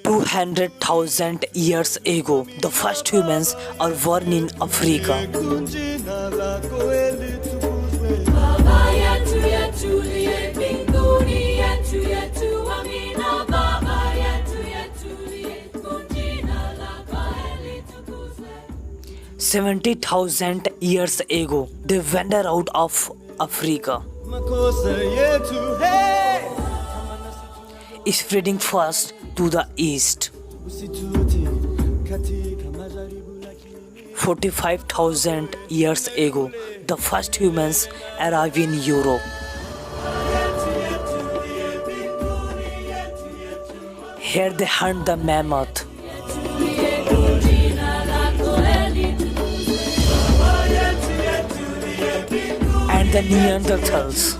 200,000 years ago, the first humans are born in Africa. "70,000 years ago, they wandered out of Africa, spreading first to the east. 45,000 years ago, the first humans arrived in Europe. Here they hunt the mammoth. And the Neanderthals.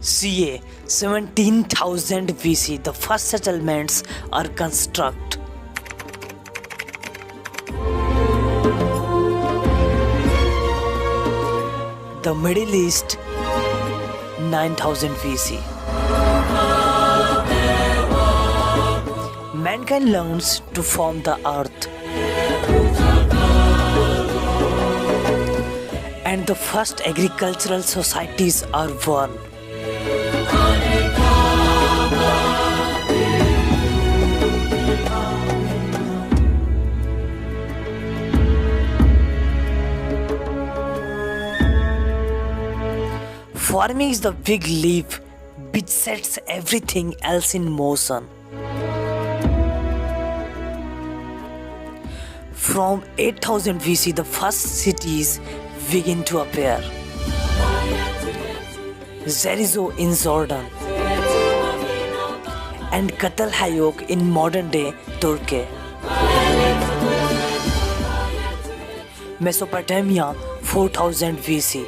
CA 17,000 BC, the first settlements are constructed. The Middle East 9,000 BC. Mankind learns to form the earth. And the first agricultural societies are born. Farming is the big leap which sets everything else in motion. From 8000 BC, the first cities begin to appear. Jericho in Jordan and Catalhayok in modern-day Turkey. Mesopotamia 4000 BC.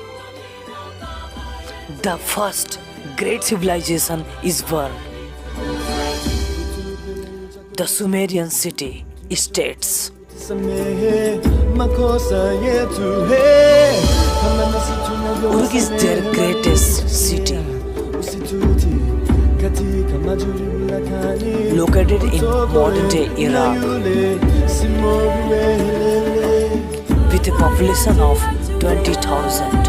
The first great civilization is born. The Sumerian city states. Uruk is their greatest city, located in modern-day Iraq, with a population of 20,000.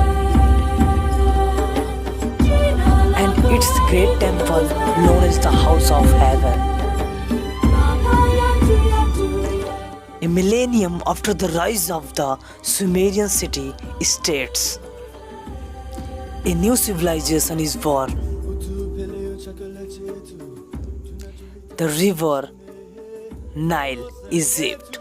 And its great temple known as the House of Heaven. A millennium after the rise of the Sumerian city states, a new civilization is born. The river Nile, Egypt.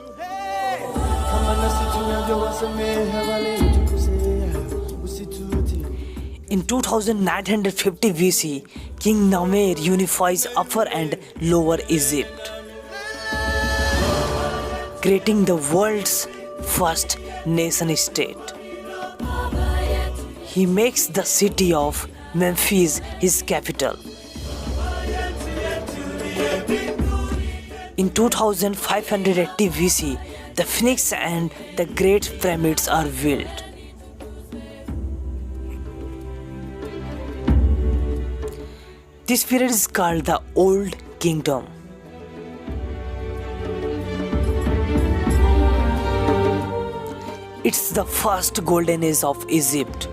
In 2950 BC, King Namer unifies Upper and Lower Egypt, creating the world's first nation-state. He makes the city of Memphis his capital. In 2580 BC, the Sphinx and the Great Pyramids are built. This period is called the Old Kingdom. It's the first golden age of Egypt.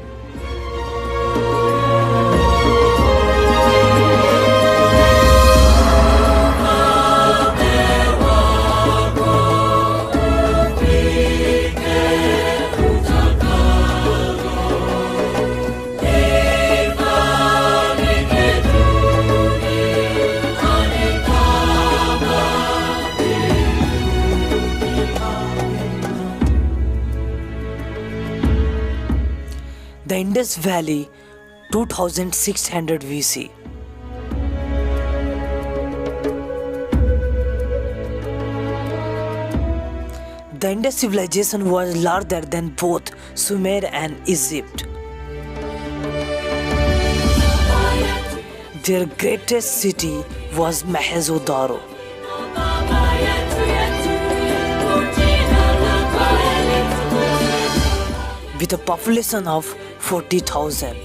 The Indus Valley, 2600 BC. The Indus civilization was larger than both Sumer and Egypt. Their greatest city was Mohenjo Daro. with a population of 40,000.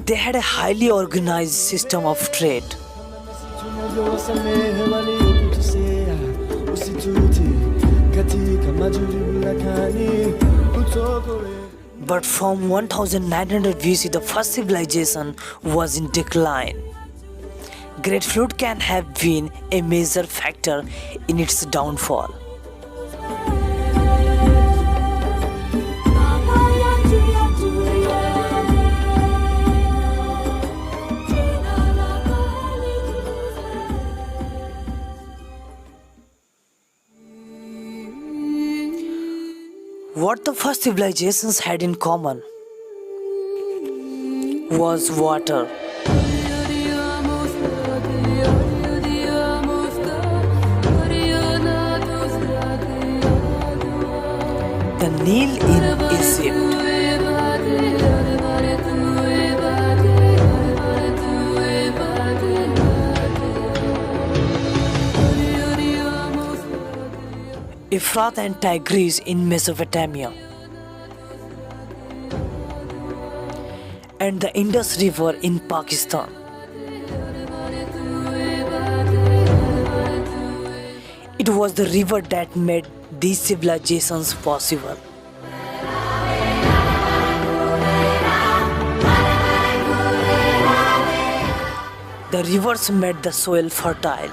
They had a highly organized system of trade. But from 1900 BC, the first civilization was in decline. Great flood can have been a major factor in its downfall. What the first civilizations had in common was water. The Nile in Egypt. Euphrates and Tigris in Mesopotamia, and the Indus River in Pakistan. It was the river that made these civilizations possible. The rivers made the soil fertile,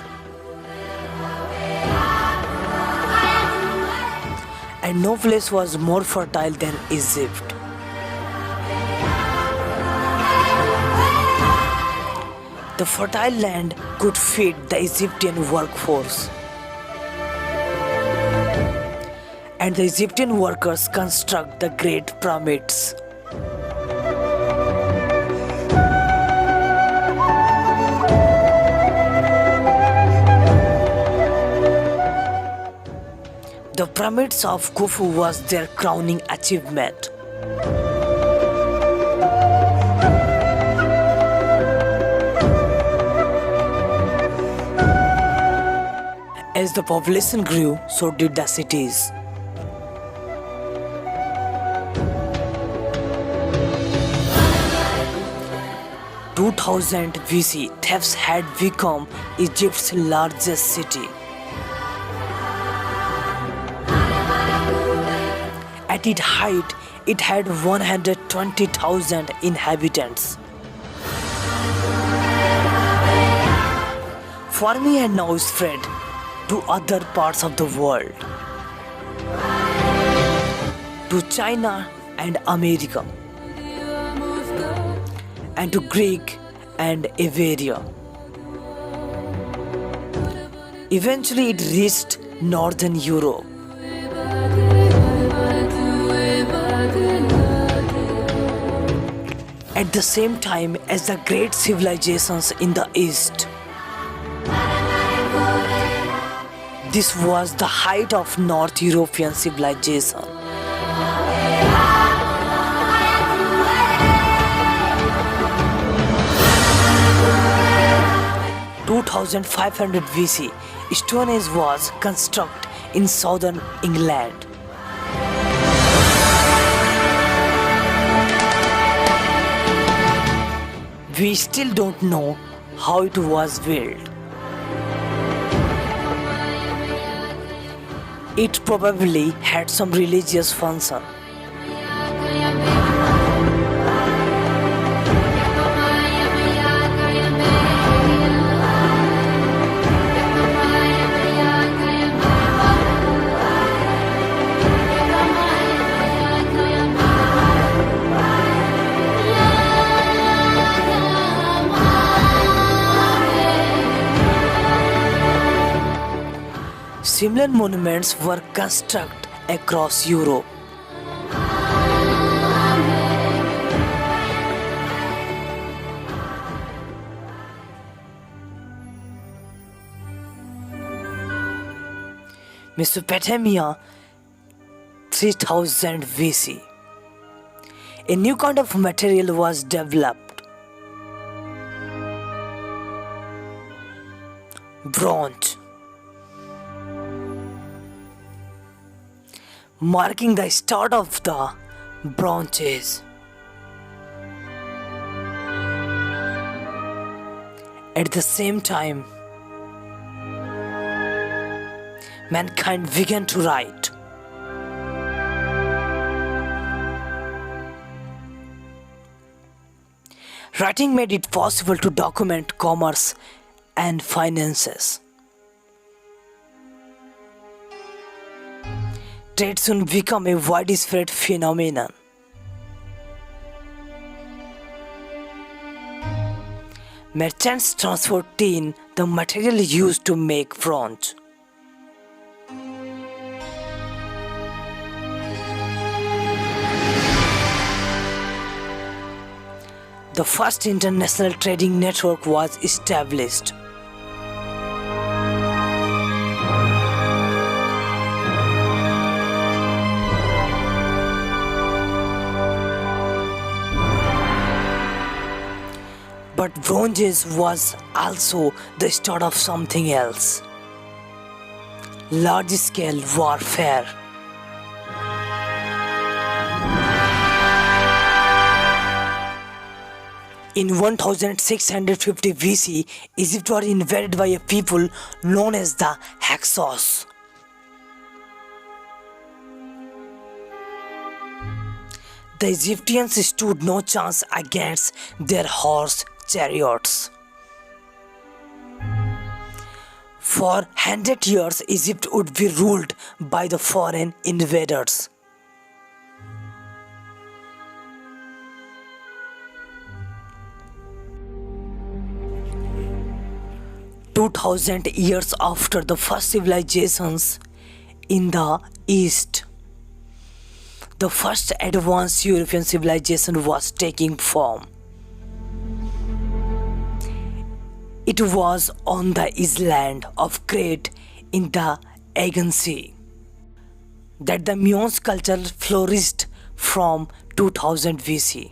and no place was more fertile than Egypt. The fertile land could feed the Egyptian workforce, and the Egyptian workers construct the Great Pyramids. The pyramids of Khufu was their crowning achievement. As the population grew, so did the cities. In 2000 BC, Thebes had become Egypt's largest city. At its height, it had 120,000 inhabitants. Farming had now spread to other parts of the world, to China and America, and to Greek and Iberia. Eventually, it reached Northern Europe. At the same time as the great civilizations in the East. This was the height of North European civilization. In 2500 BC, Stonehenge was constructed in southern England. We still don't know how it was built. It probably had some religious function. Similar monuments were constructed across Europe. Mesopotamia, 3000 BC. A new kind of material was developed. Bronze, marking the start of the Bronze Age. At the same time, mankind began to write. Writing made it possible to document commerce and finances. Trade soon became a widespread phenomenon. Merchants transported the material used to make bronze. The first international trading network was established. But Bronze Age was also the start of something else. Large-scale warfare. In 1650 BC, Egypt was invaded by a people known as the Hyksos. The Egyptians stood no chance against their horse chariots. For 100 years, Egypt would be ruled by the foreign invaders. "2,000 years after the first civilizations in the East, the first advanced European civilization was taking form. It was on the island of Crete in the Aegean Sea that the Mycenaean culture flourished from 2000 BC.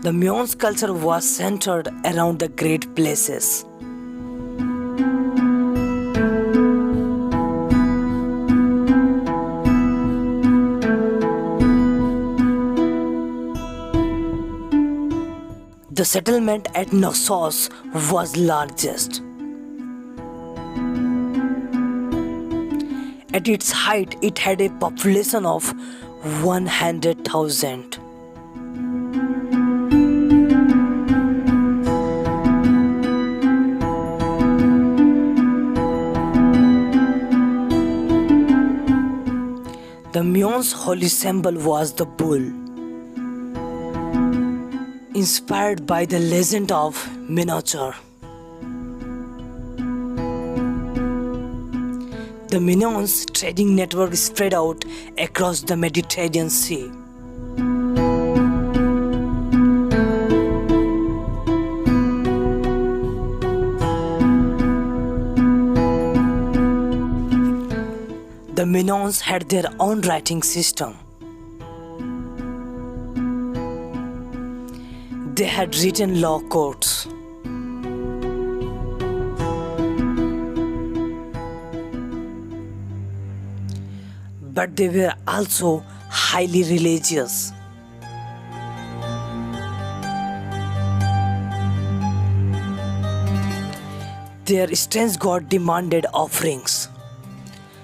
The Mycenaean culture was centered around the great places. The settlement at Knossos was largest. At its height, it had a population of 100,000. The Mycenaeans' holy symbol was the bull, inspired by the legend of Minotaur. The Mycenaeans' trading network spread out across the Mediterranean Sea. The Mycenaeans had their own writing system. They had written law codes. But they were also highly religious. Their strange god demanded offerings,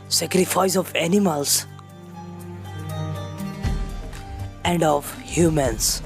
sacrifice of animals, and of humans.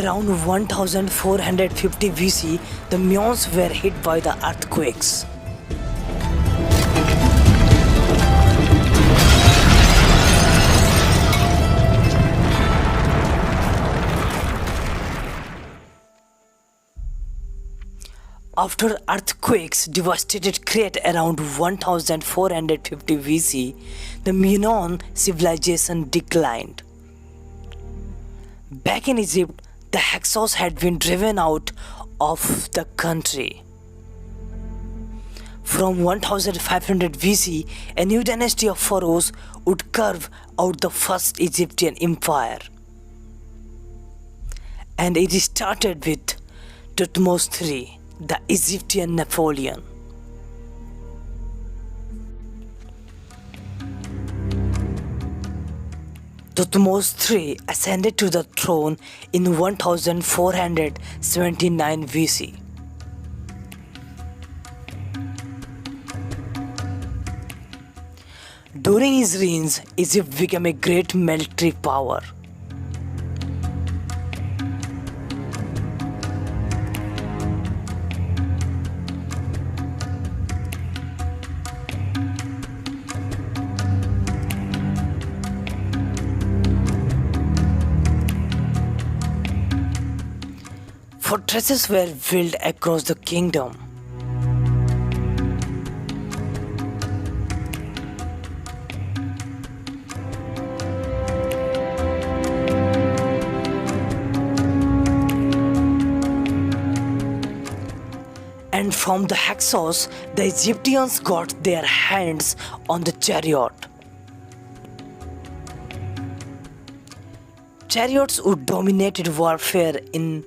Around 1450 BC, the Mycenaeans were hit by the earthquakes. After earthquakes devastated Crete around 1450 BC, the Mycenaean civilization declined. Back in Egypt, the Hyksos had been driven out of the country. From 1500 BC, a new dynasty of pharaohs would carve out the first Egyptian empire. And it started with Thutmose III, the Egyptian Napoleon. Thutmose III ascended to the throne in 1479 BC. During his reign, Egypt became a great military power. Fortresses were built across the kingdom. And from the Hyksos, the Egyptians got their hands on the chariot. Chariots would dominate warfare in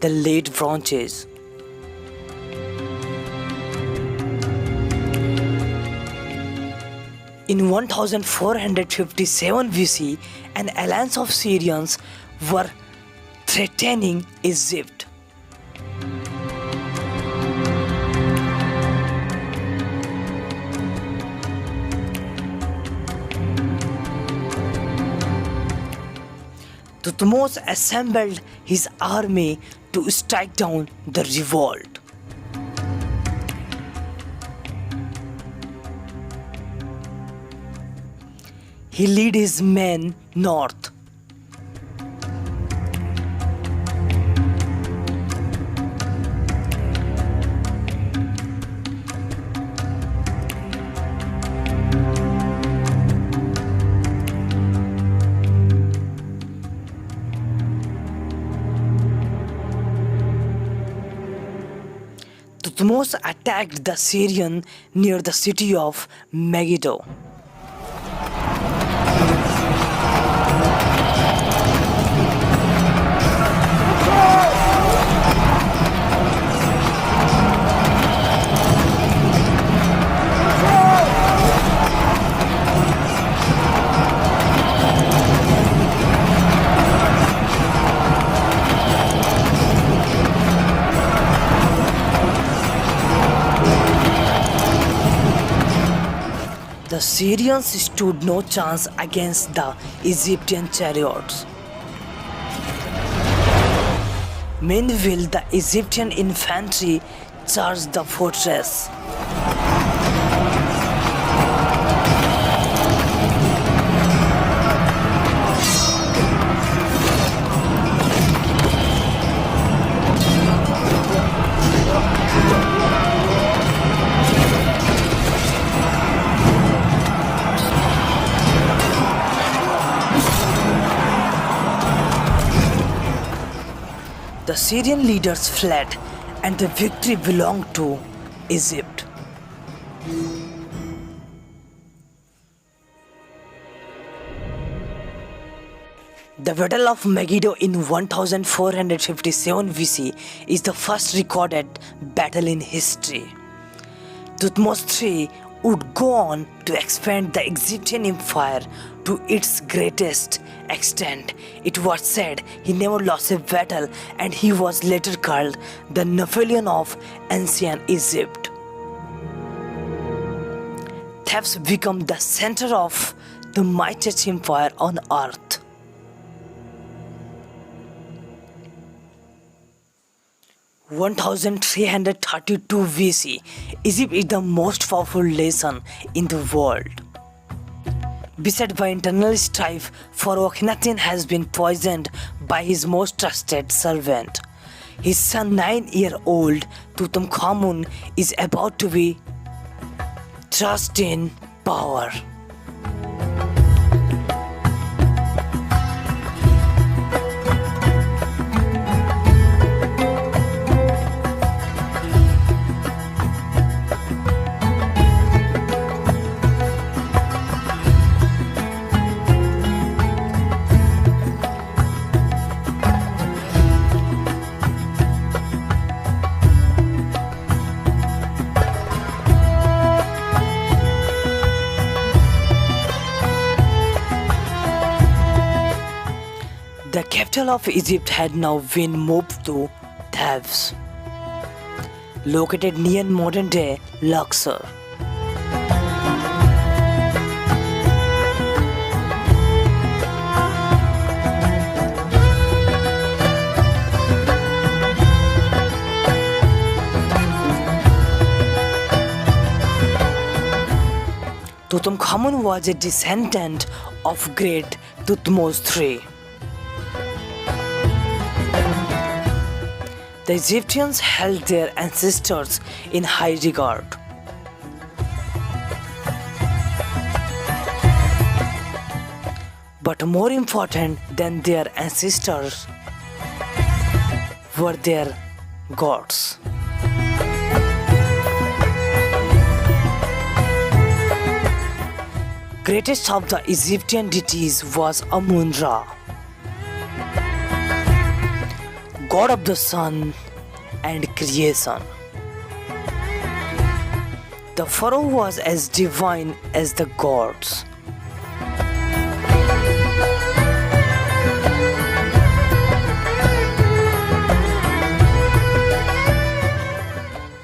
the late Bronze Age. In 1457 BC, an alliance of Syrians were threatening Egypt. Thutmose assembled his army to strike down the revolt. He led his men north. Thutmose attacked the Syrians near the city of Megiddo. The Syrians stood no chance against the Egyptian chariots. Meanwhile, the Egyptian infantry charged the fortress. The Syrian leaders fled, and the victory belonged to Egypt. The Battle of Megiddo in 1457 BC is the first recorded battle in history. Thutmose III would go on to expand the Egyptian empire to its greatest extent. It was said he never lost a battle, and he was later called the Napoleon of ancient Egypt. Thebes became the center of the mightiest empire on earth. 1332 BC, Egypt is the most powerful nation in the world. Beset by internal strife, Pharaoh Akhenaten has been poisoned by his most trusted servant. His son, 9-year-old Tutankhamun, is about to be thrust in power. The capital of Egypt had now been moved to Thebes, located near modern-day Luxor. Tutankhamun was a descendant of great Thutmose III. The Egyptians held their ancestors in high regard. But more important than their ancestors were their gods. Greatest of the Egyptian deities was Amun-Ra, god of the sun and creation. The pharaoh was as divine as the gods.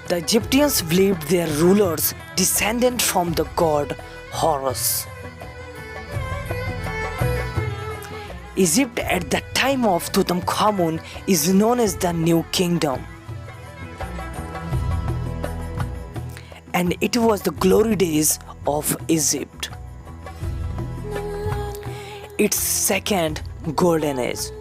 The Egyptians believed their rulers descended from the god Horus. Egypt at the time of Tutankhamun is known as the New Kingdom, and it was the glory days of Egypt, its second golden age.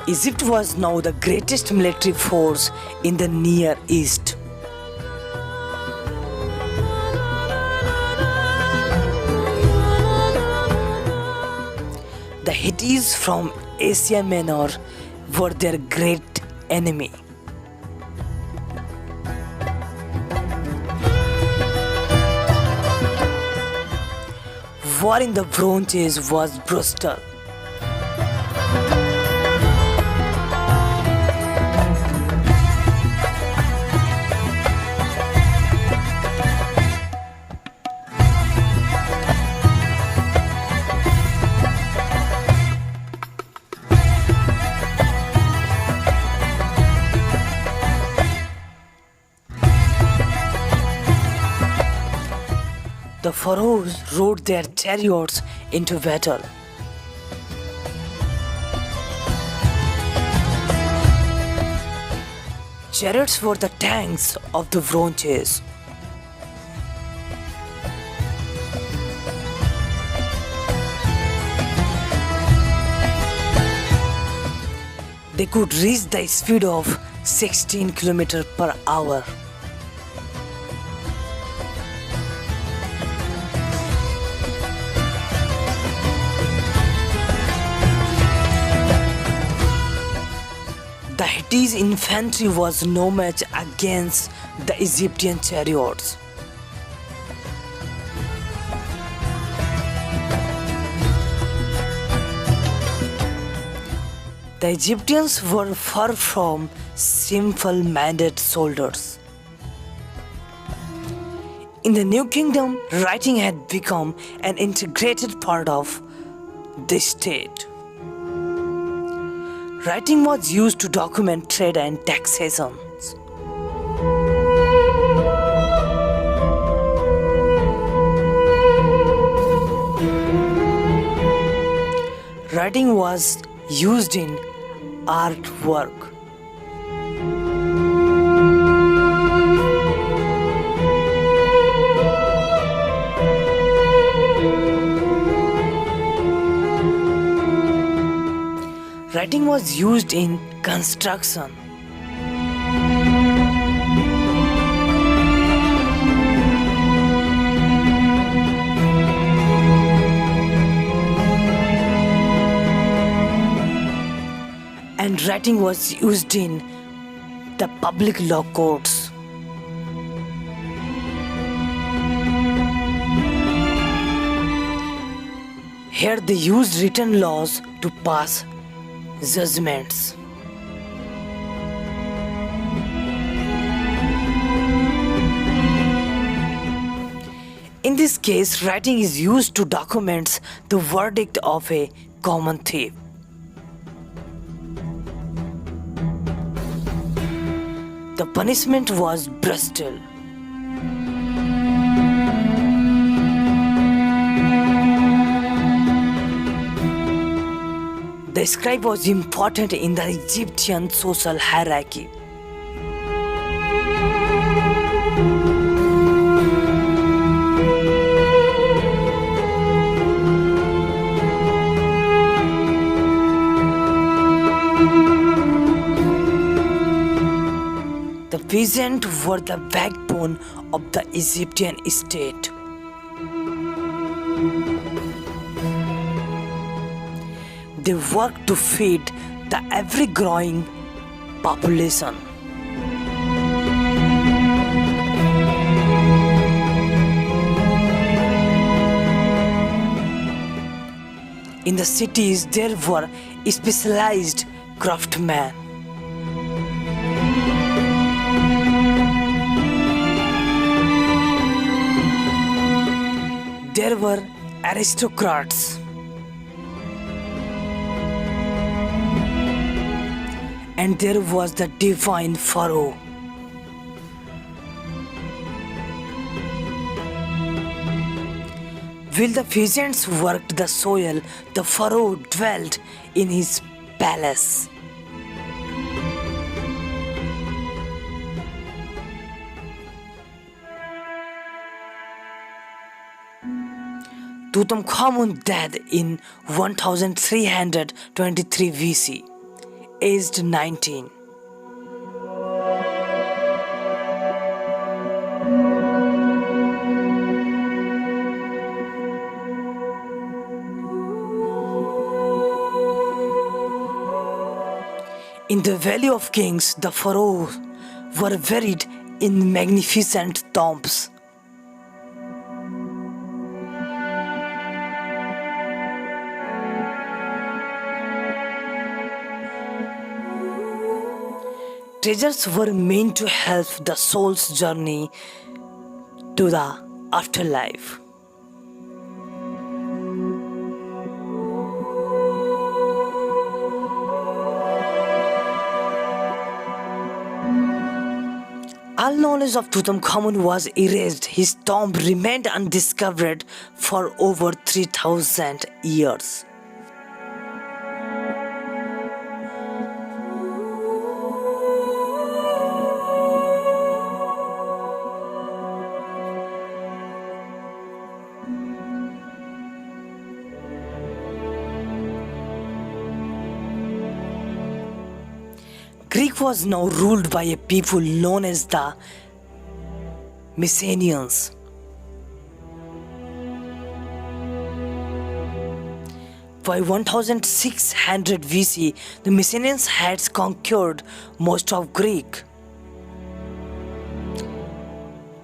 Egypt was now the greatest military force in the Near East. The Hittites from Asia Minor were their great enemy. War in the Bronze Age was brutal. The pharaohs rode their chariots into battle. Chariots were the tanks of the Bronze Age. They could reach the speed of 16 km per hour. The Hittite infantry was no match against the Egyptian chariots. The Egyptians were far from simple-minded soldiers. In the New Kingdom, writing had become an integrated part of the state. Writing was used to document trade and taxation. Writing was used in artwork. Writing was used in construction. And writing was used in the public law courts. Here they used written laws to pass judgments. In this case, writing is used to document the verdict of a common thief. The punishment was burial. The scribe was important in the Egyptian social hierarchy. The peasants were the backbone of the Egyptian state. They worked to feed the ever-growing population. In the cities, there were specialized craftsmen. There were aristocrats. And there was the divine pharaoh. While the peasants worked the soil, the pharaoh dwelt in his palace. Tutankhamun died in 1323 BC, aged 19. In the Valley of Kings, the pharaohs were buried in magnificent tombs. Treasures were meant to help the soul's journey to the afterlife. All knowledge of Tutankhamun was erased. His tomb remained undiscovered for over 3,000 years. Greece was now ruled by a people known as the Mycenaeans. By 1600 BC, the Mycenaeans had conquered most of Greece.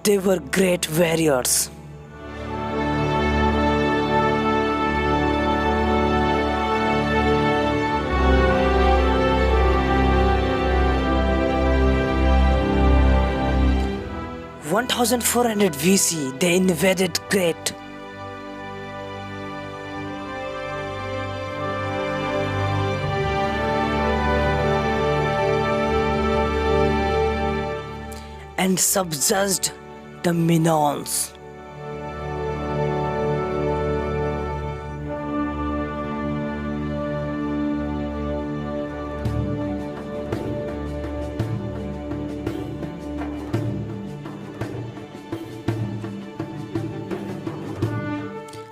They were great warriors. In 1400 BC, they invaded Crete. and subjugated the Minoans.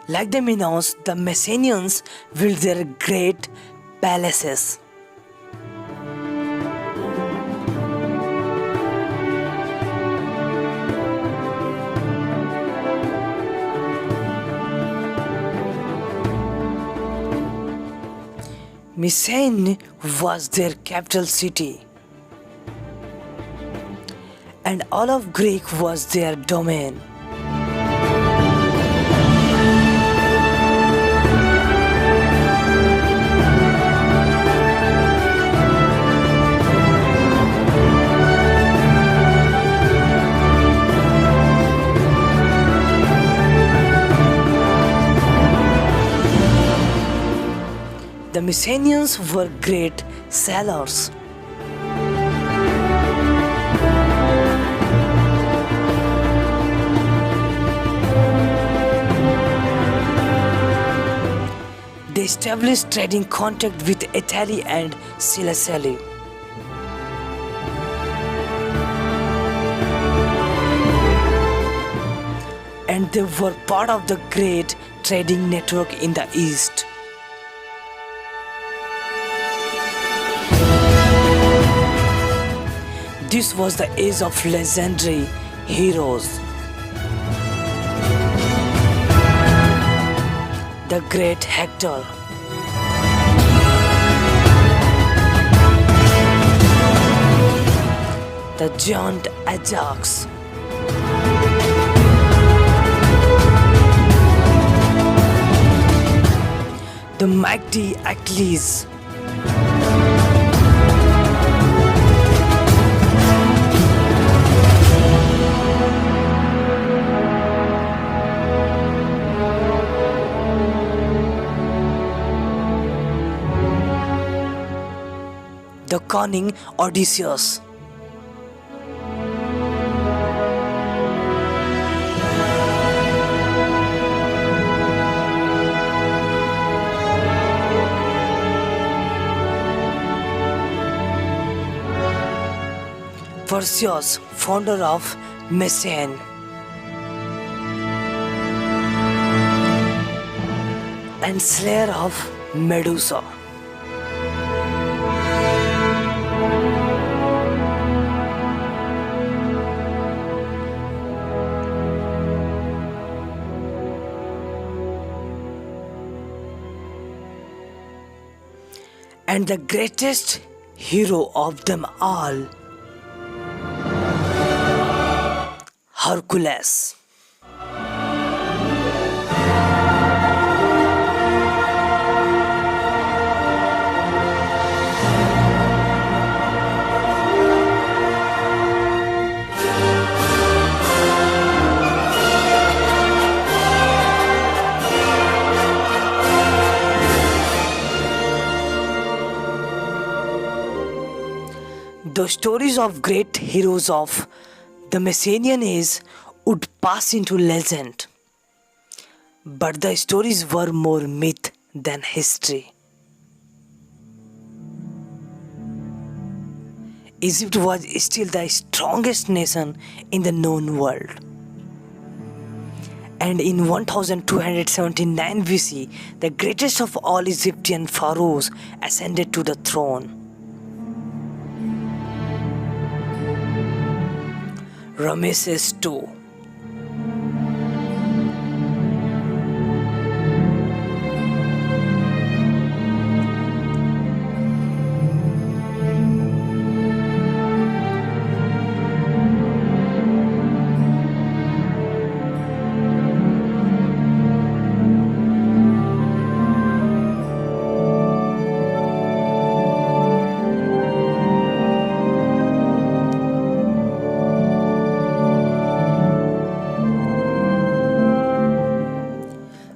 Like the Minoans, the Mycenaeans built their great palaces. Mycenae was their capital city, and all of Greek was their domain. The Mycenaeans were great sailors. They established trading contact with Italy and Sicily. And they were part of the great trading network in the East. This was the age of legendary heroes. The great Hector, the giant Ajax, the mighty Achilles, the cunning Odysseus, Perseus, founder of Mycenae, and slayer of Medusa. And the greatest hero of them all, Hercules. The stories of great heroes of the Mycenaean Age would pass into legend, but the stories were more myth than history. Egypt was still the strongest nation in the known world. And in 1279 BC, the greatest of all Egyptian pharaohs ascended to the throne. Ramesses II.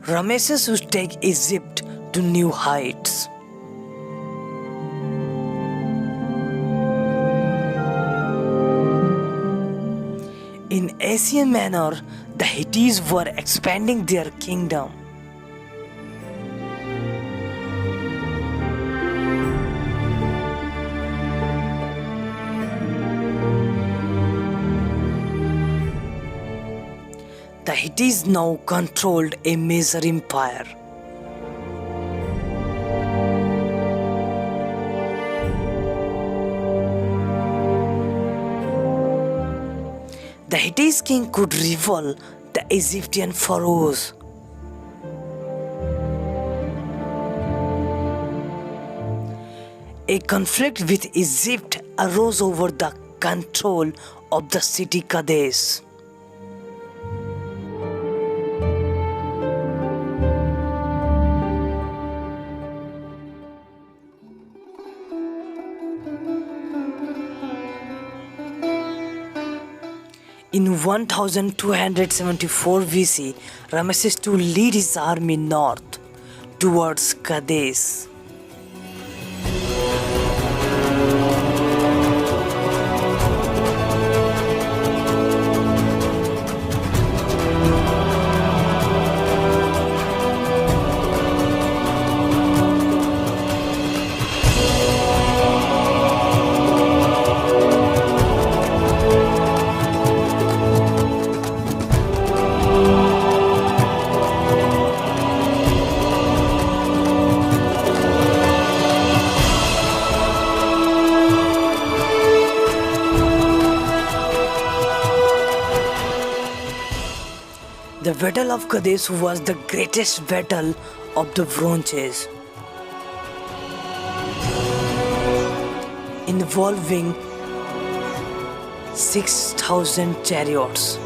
Ramesses would take Egypt to new heights. massive manner, the Hittites were expanding their kingdom. The Hittites now controlled a major empire. The Hittite king could rival the Egyptian pharaohs. A conflict with Egypt arose over the control of the city Kadesh. In 1274 BC, Ramesses II led his army north towards Kadesh. The Battle of Kadesh was the greatest battle of the Bronze Age, involving 6,000 chariots.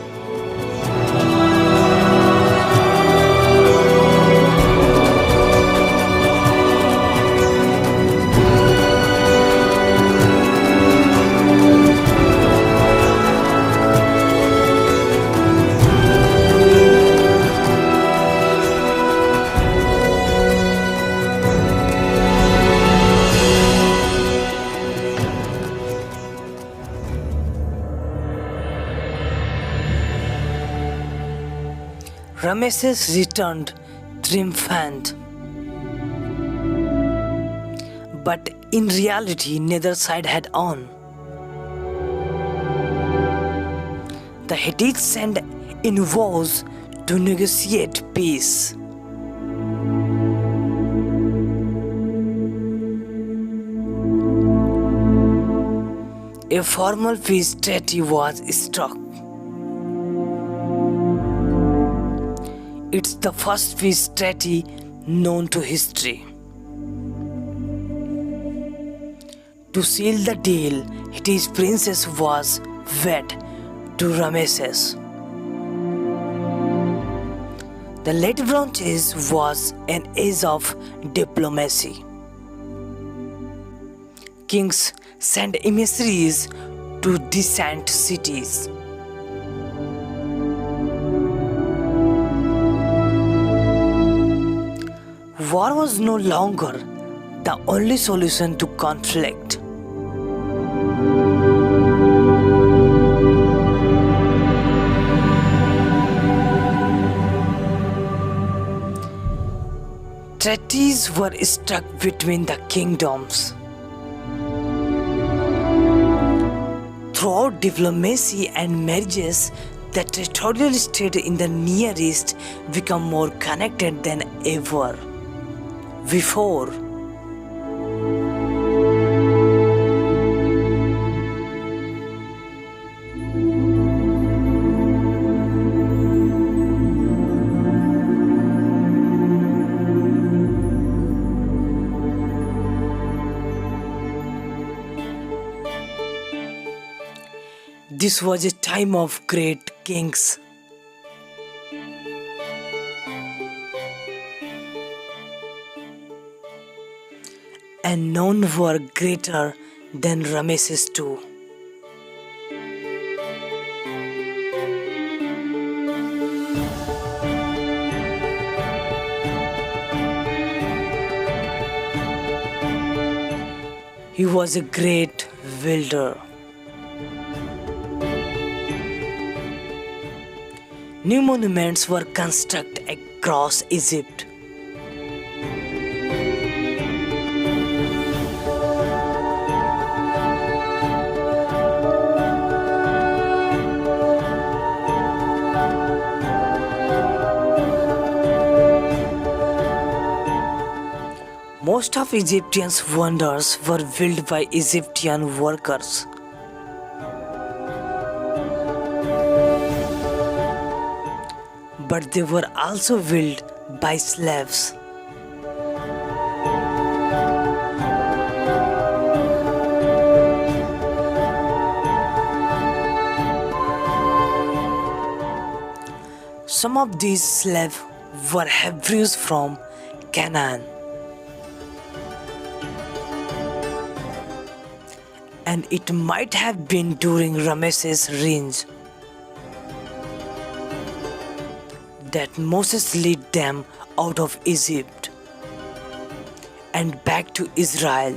Ramesses returned triumphant, but in reality neither side had won. The Hittites sent envoys to negotiate peace. A formal peace treaty was struck. It's the first peace treaty known to history. To seal the deal, Hitti's princess was wed to Ramesses. The late Bronze Age was an age of diplomacy. Kings sent emissaries to distant cities. War was no longer the only solution to conflict. Treaties were struck between the kingdoms. Throughout diplomacy and marriages, the territorial state in the Near East became more connected than ever before. This was a time of great kings. And none were greater than Ramesses II. He was a great builder. New monuments were constructed across Egypt. Most of Egyptians' wonders were built by Egyptian workers. But they were also built by slaves. Some of these slaves were Hebrews from Canaan. And it might have been during Ramesses' reign that Moses led them out of Egypt and back to Israel.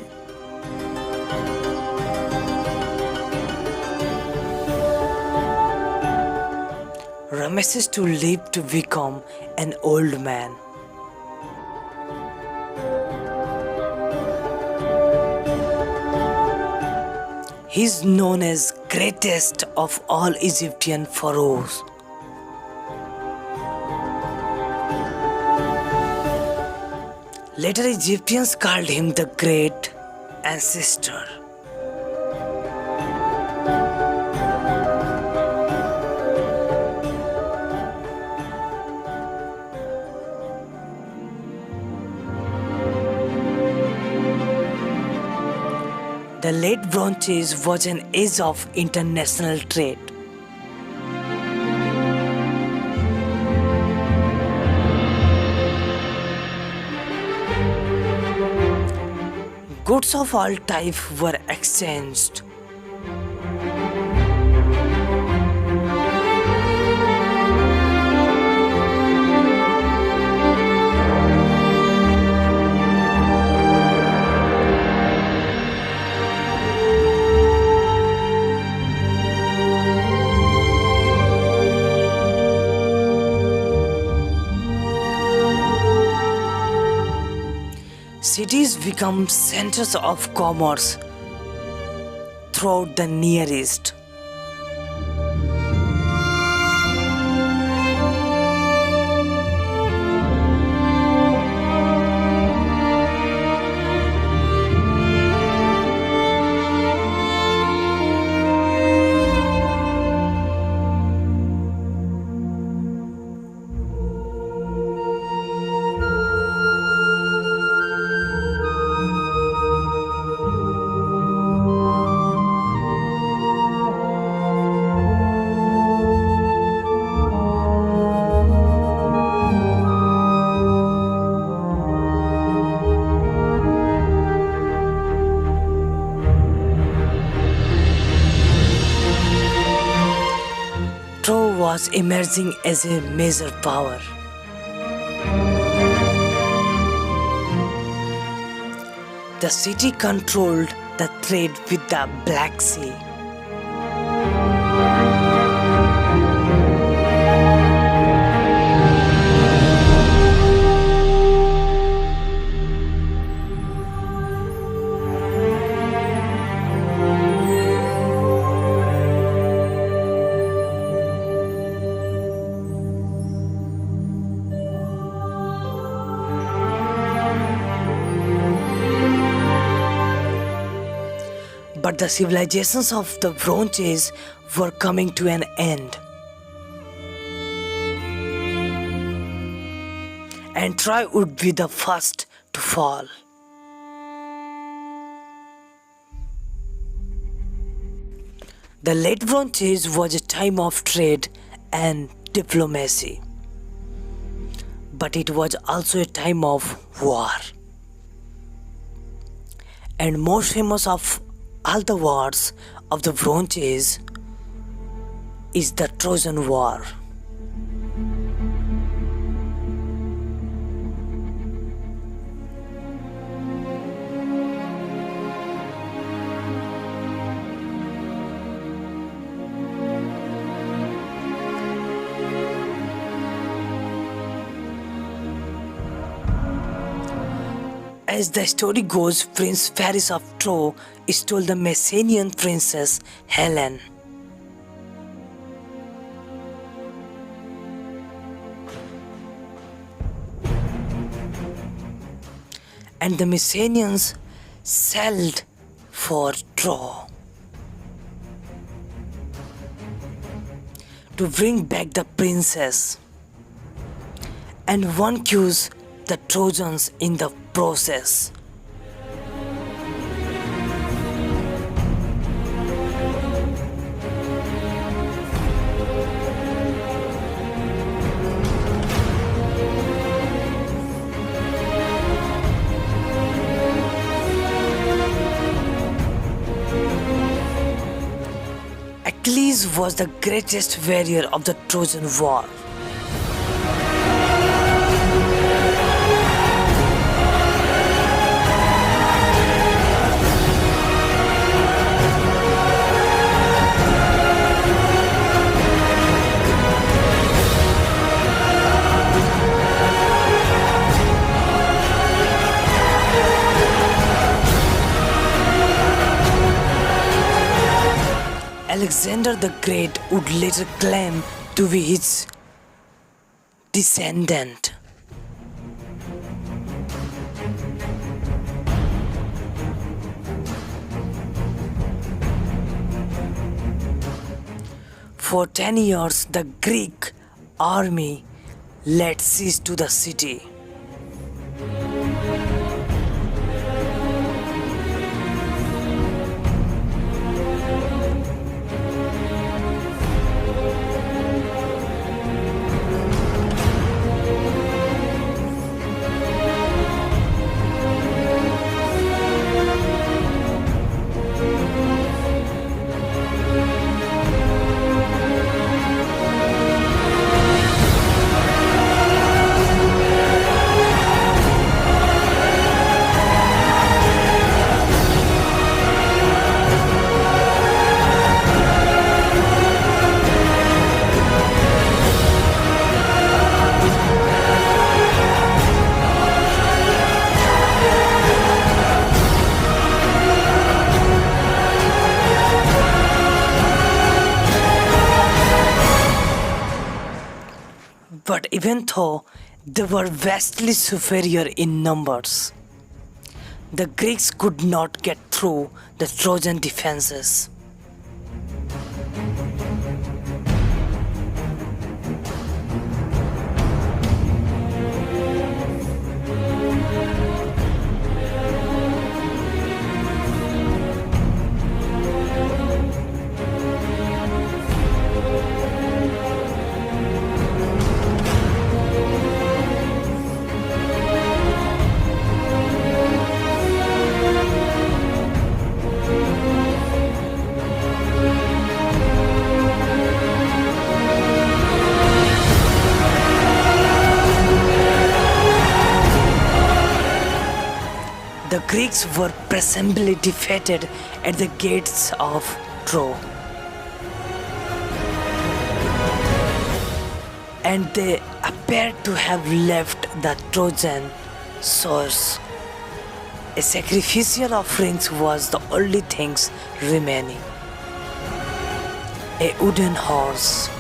Ramesses II lived to become an old man. He is known as greatest of all Egyptian pharaohs. Later Egyptians called him the great ancestor. The late Bronze Age was an age of international trade. Goods of all types were exchanged. Cities become centers of commerce throughout the Near East. Was emerging as a major power. The city controlled the trade with the Black Sea. But the civilizations of the Bronze Age were coming to an end. And Troy would be the first to fall. The late Bronze Age was a time of trade and diplomacy. But it was also a time of war. And most famous of all the wars of the Bronze Age is the Trojan War. As the story goes, Prince Paris of Troy stole the Mycenaean princess Helen. And the Mycenaeans sailed for Troy to bring back the princess, and one kills the Trojans in the process. Achilles was the greatest warrior of the Trojan War. Alexander the Great would later claim to be his descendant. For 10 years, the Greek army laid siege to the city. But even though they were vastly superior in numbers, the Greeks could not get through the Trojan defenses. The Greeks were presumably defeated at the gates of Troy, and they appeared to have left the Trojan shores. A sacrificial offering was the only things remaining. A wooden horse.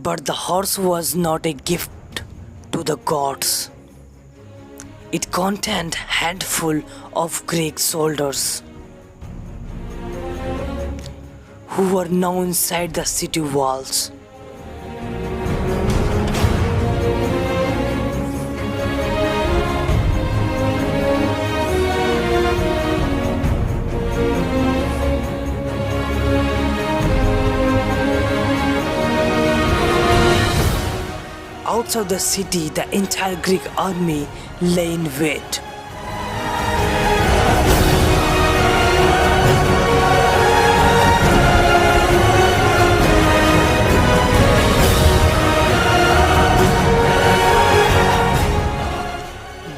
But the horse was not a gift to the gods. It contained a handful of Greek soldiers who were now inside the city walls. Outside the city, the entire Greek army lay in wait.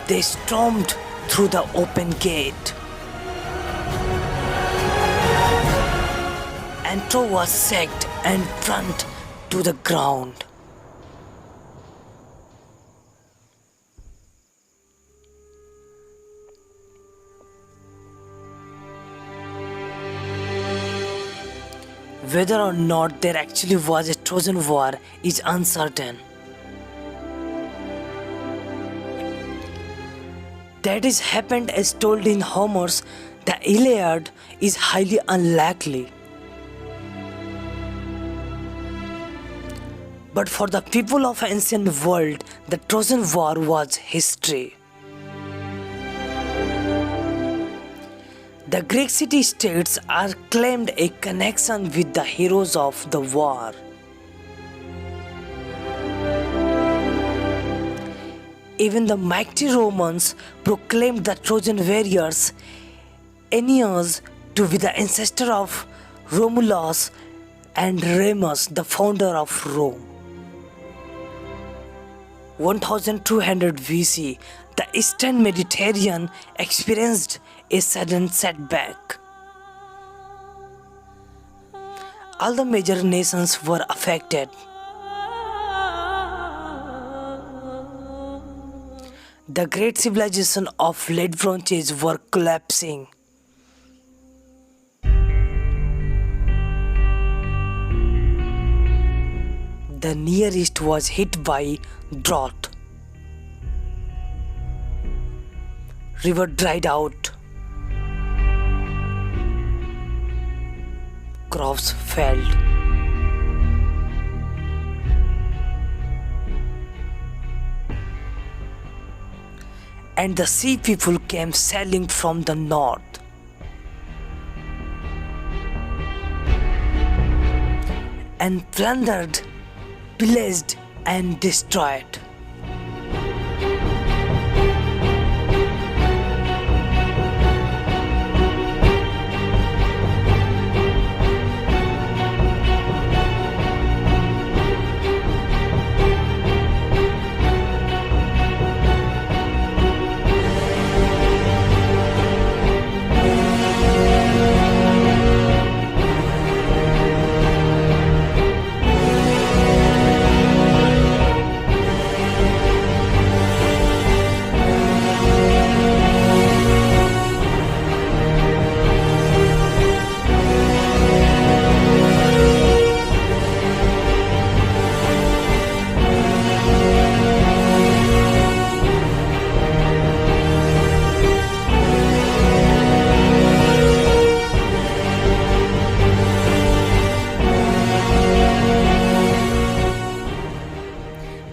They stormed through the open gate. Antro was sacked and burnt to the ground. Whether or not there actually was a Trojan War is uncertain. That it happened as told in Homer's The Iliad is highly unlikely. But for the people of ancient world, the Trojan War was history. The Greek city-states are claimed a connection with the heroes of the war. Even the mighty Romans proclaimed the Trojan warriors Aeneas to be the ancestor of Romulus and Remus, the founder of Rome. 1200 BC, the Eastern Mediterranean experienced a sudden setback. All the major nations were affected. The great civilization of late Bronze Age were collapsing. The Near East was hit by drought. River dried out. Crops failed. And the sea people came sailing from the north. And plundered, pillaged and destroyed.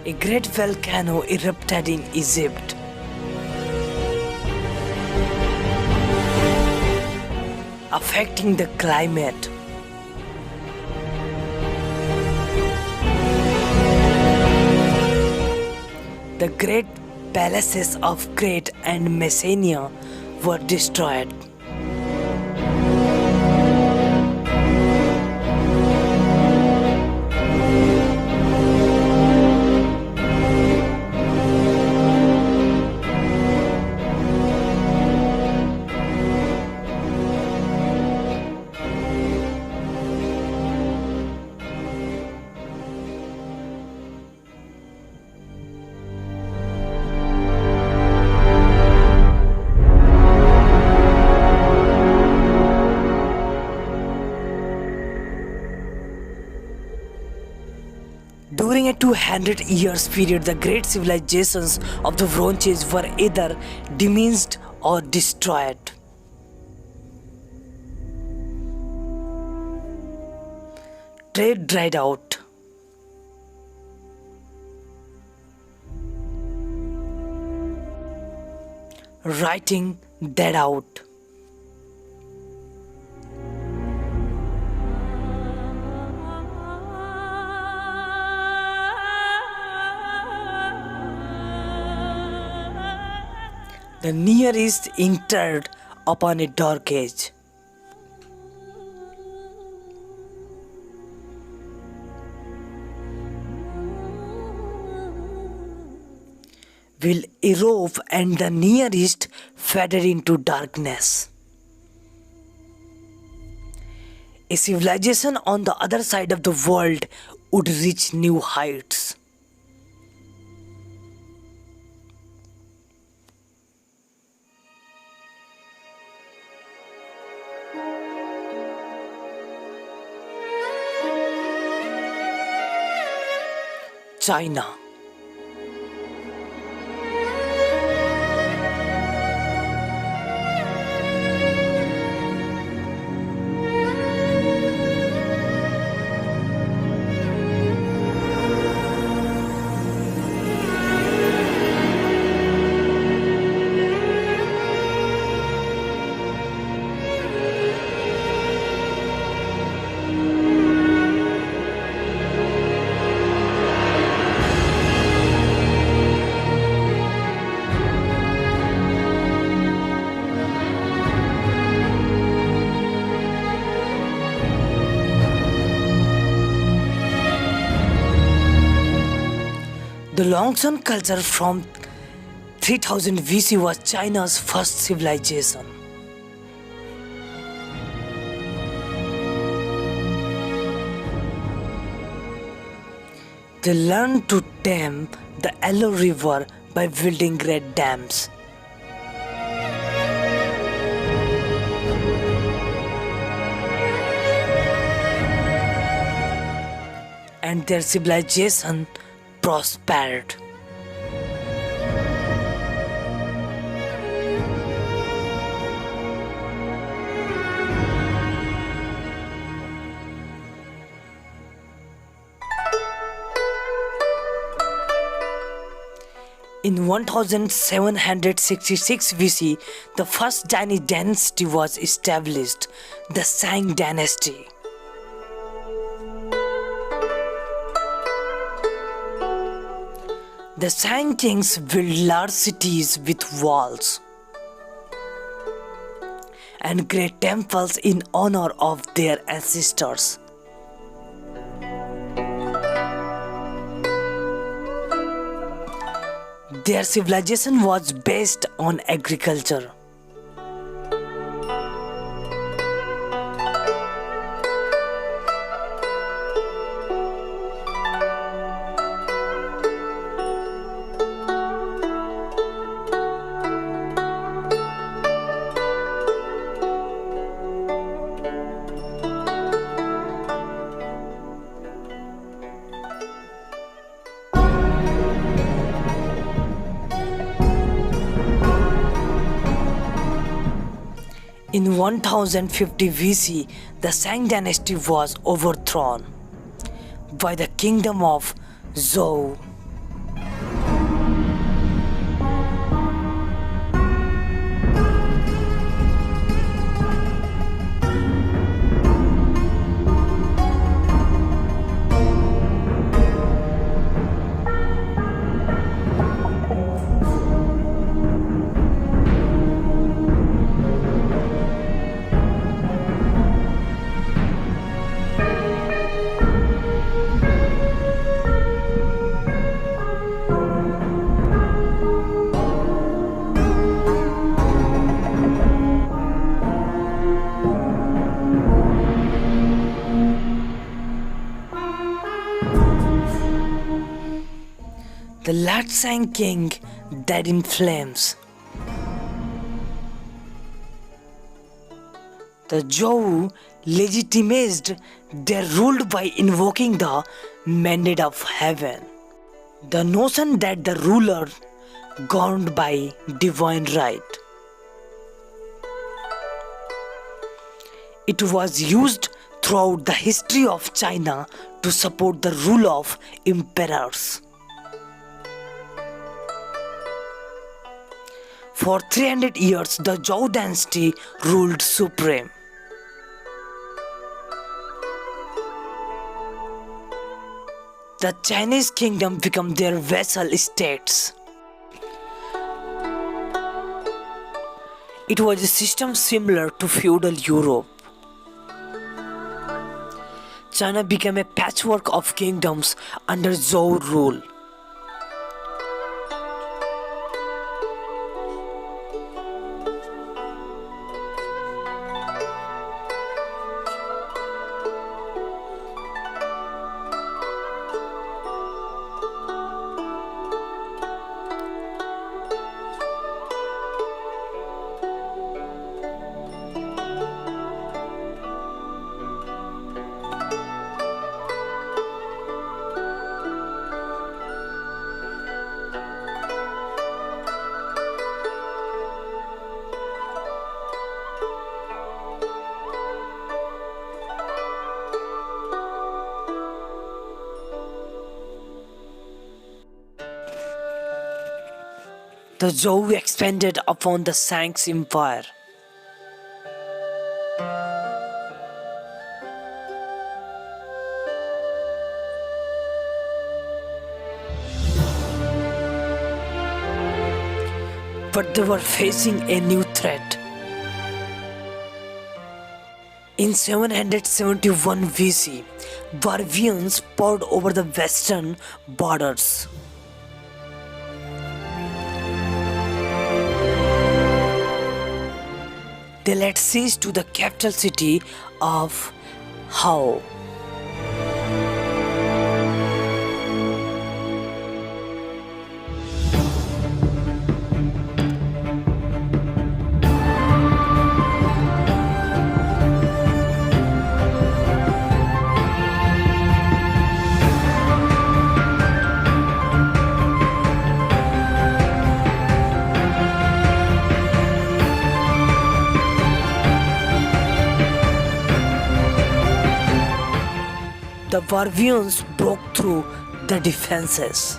A great volcano erupted in Egypt. Affecting the climate. The great palaces of Crete and Mycenae were destroyed. During a 200 years period, the great civilizations of the Bronze Age were either diminished or destroyed. Trade dried out. Writing died out. The Near East entered upon a dark age. will erode and the Near East faded into darkness. A civilization on the other side of the world would reach new heights. China. The Longson culture from 3000 BC was China's first civilization. They learned to dam the Yellow River by building great dams. And their civilization prospered. In 1766 BC, the first Chinese dynasty was established, the Shang dynasty. The Shang kings built large cities with walls and great temples in honor of their ancestors. Their civilization was based on agriculture. In 1050 BC, the Shang dynasty was overthrown by the kingdom of Zhou. The last Shang king died in flames. The Zhou legitimized their rule by invoking the mandate of heaven, the notion that the ruler governed by divine right. It was used throughout the history of China to support the rule of emperors. For 300 years, the Zhou dynasty ruled supreme. The Chinese kingdom became their vassal states. It was a system similar to feudal Europe. China became a patchwork of kingdoms under Zhou rule. The Zhou expanded upon the Shang's empire. But they were facing a new threat. In 771 BC, barbarians poured over the western borders. They laid siege to the capital city of Hao. The barbarians broke through the defenses.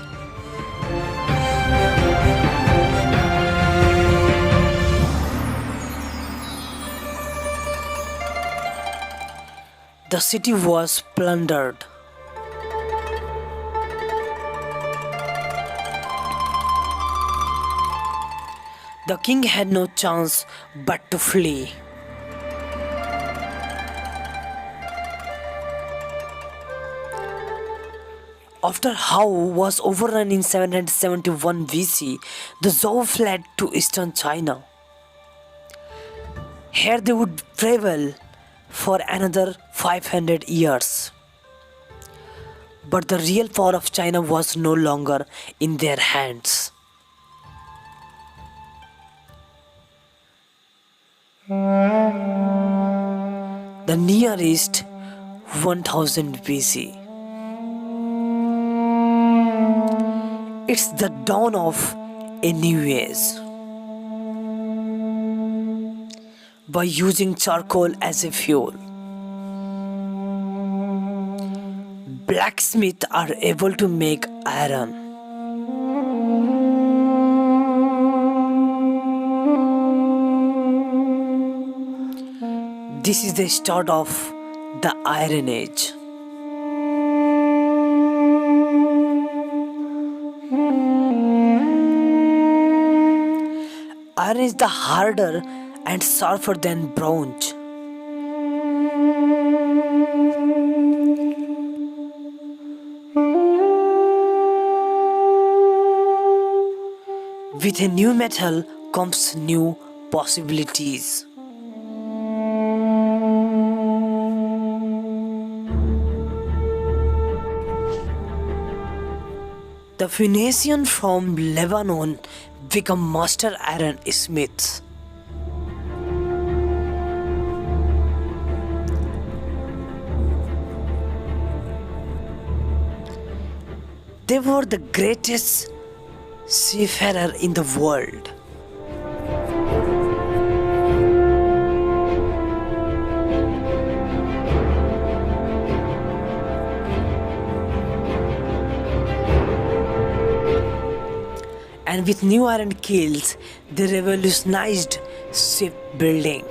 The city was plundered. The king had no chance but to flee. After Hao was overrun in 771 BC, the Zhou fled to eastern China. Here they would prevail for another 500 years. But the real power of China was no longer in their hands. The Near East, 1000 BC. It's the dawn of a new age. By using charcoal as a fuel, blacksmiths are able to make iron. This is the start of the Iron Age. Iron is the harder and sharper than bronze. With a new metal comes new possibilities. The Phoenicians from Lebanon become master iron smiths. They were the greatest seafarer in the world. And with new iron kilns, they revolutionized shipbuilding.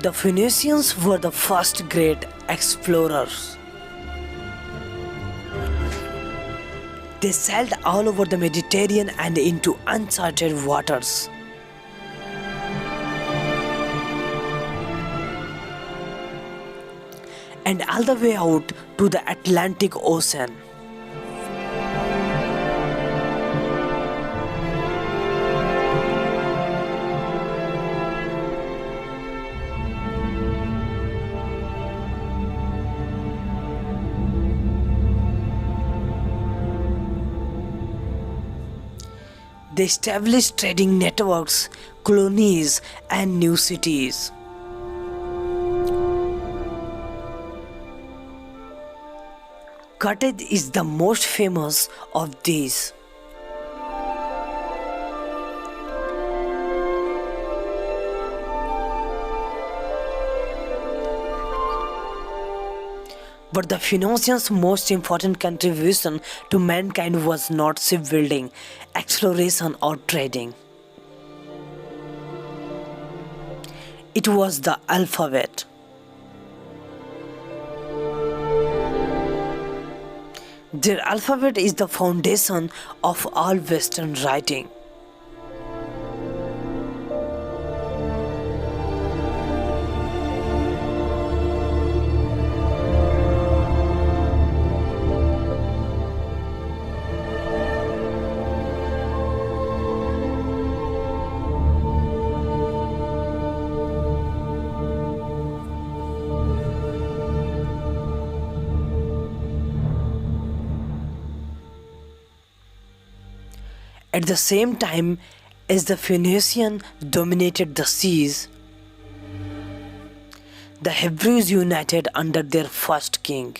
The Phoenicians were the first great explorers. They sailed all over the Mediterranean and into uncharted waters. And all the way out to the Atlantic Ocean. They established trading networks, colonies, and new cities. Carthage is the most famous of these. But the Phoenicians' most important contribution to mankind was not shipbuilding, exploration, or trading. It was the alphabet. Their alphabet is the foundation of all Western writing. At the same time as the Phoenicians dominated the seas, the Hebrews united under their first king.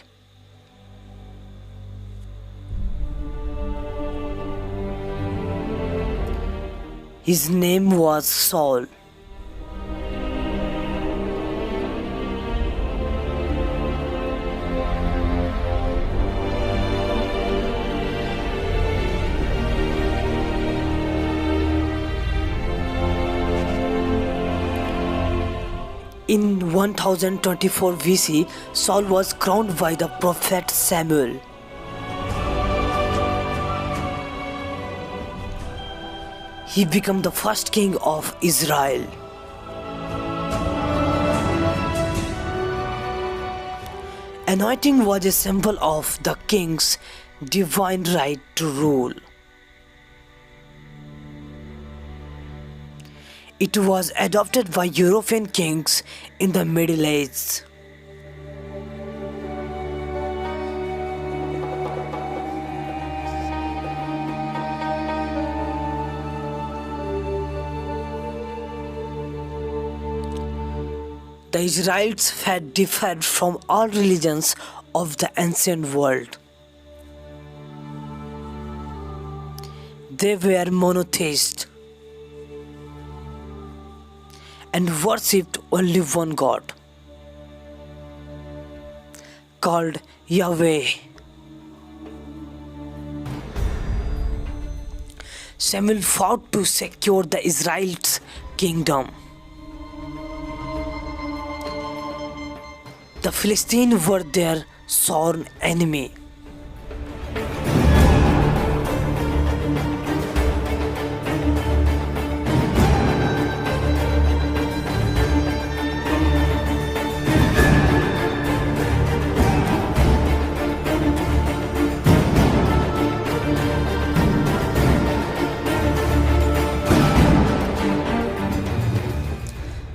His name was Saul. In 1024 BC, Saul was crowned by the prophet Samuel. He became the first king of Israel. Anointing was a symbol of the king's divine right to rule. It was adopted by European kings in the Middle Ages. The Israelites had differed from all religions of the ancient world. They were monotheists and worshipped only one God, called Yahweh. Samuel fought to secure the Israelites' kingdom. The Philistines were their sworn enemy.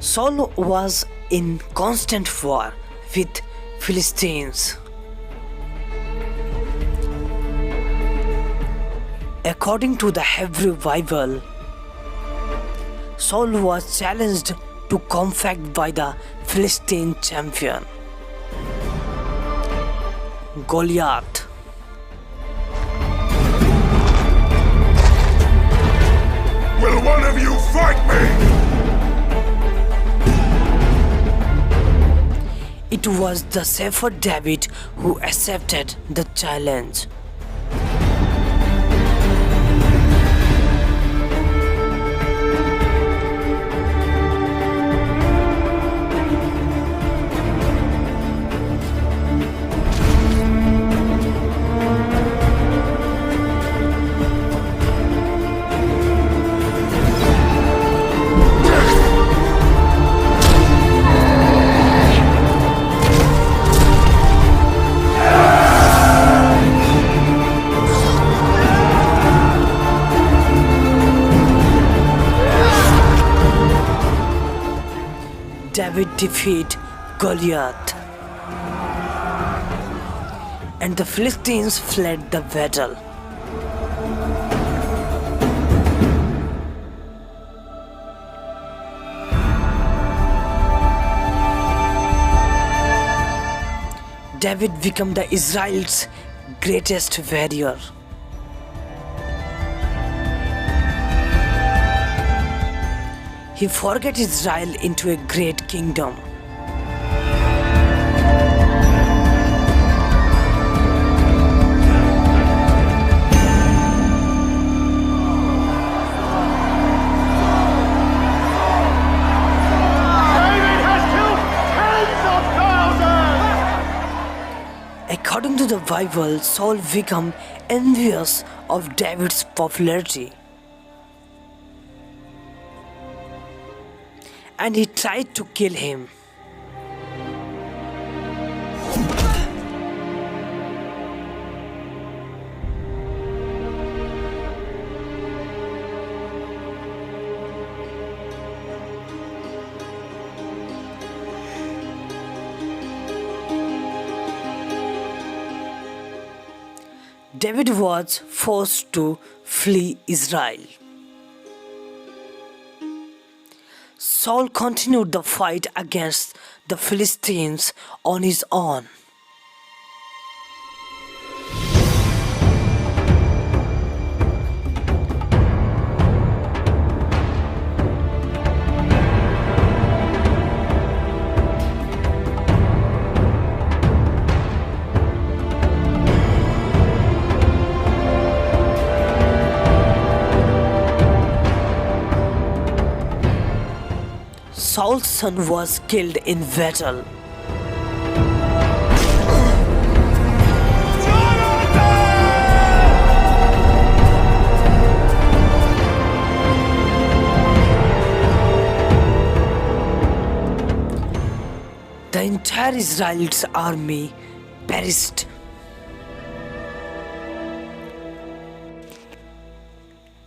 Saul was in constant war with Philistines. According to the Hebrew Bible, Saul was challenged to combat by the Philistine champion, Goliath. Will one of you fight me? It was the shepherd David who accepted the challenge. David defeated Goliath, and the Philistines fled the battle. David became the Israelites' greatest warrior. He forgot Israel into a great kingdom. According to the Bible, Saul became envious of David's popularity, and he tried to kill him. David was forced to flee Israel. Saul continued the fight against the Philistines on his own. Saul's son was killed in battle. The entire Israelite army perished.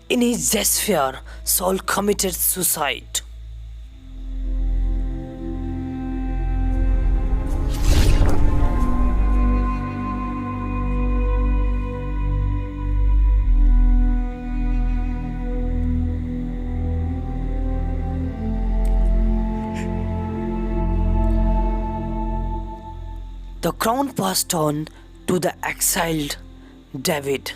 In his despair, Saul committed suicide. The crown passed on to the exiled David.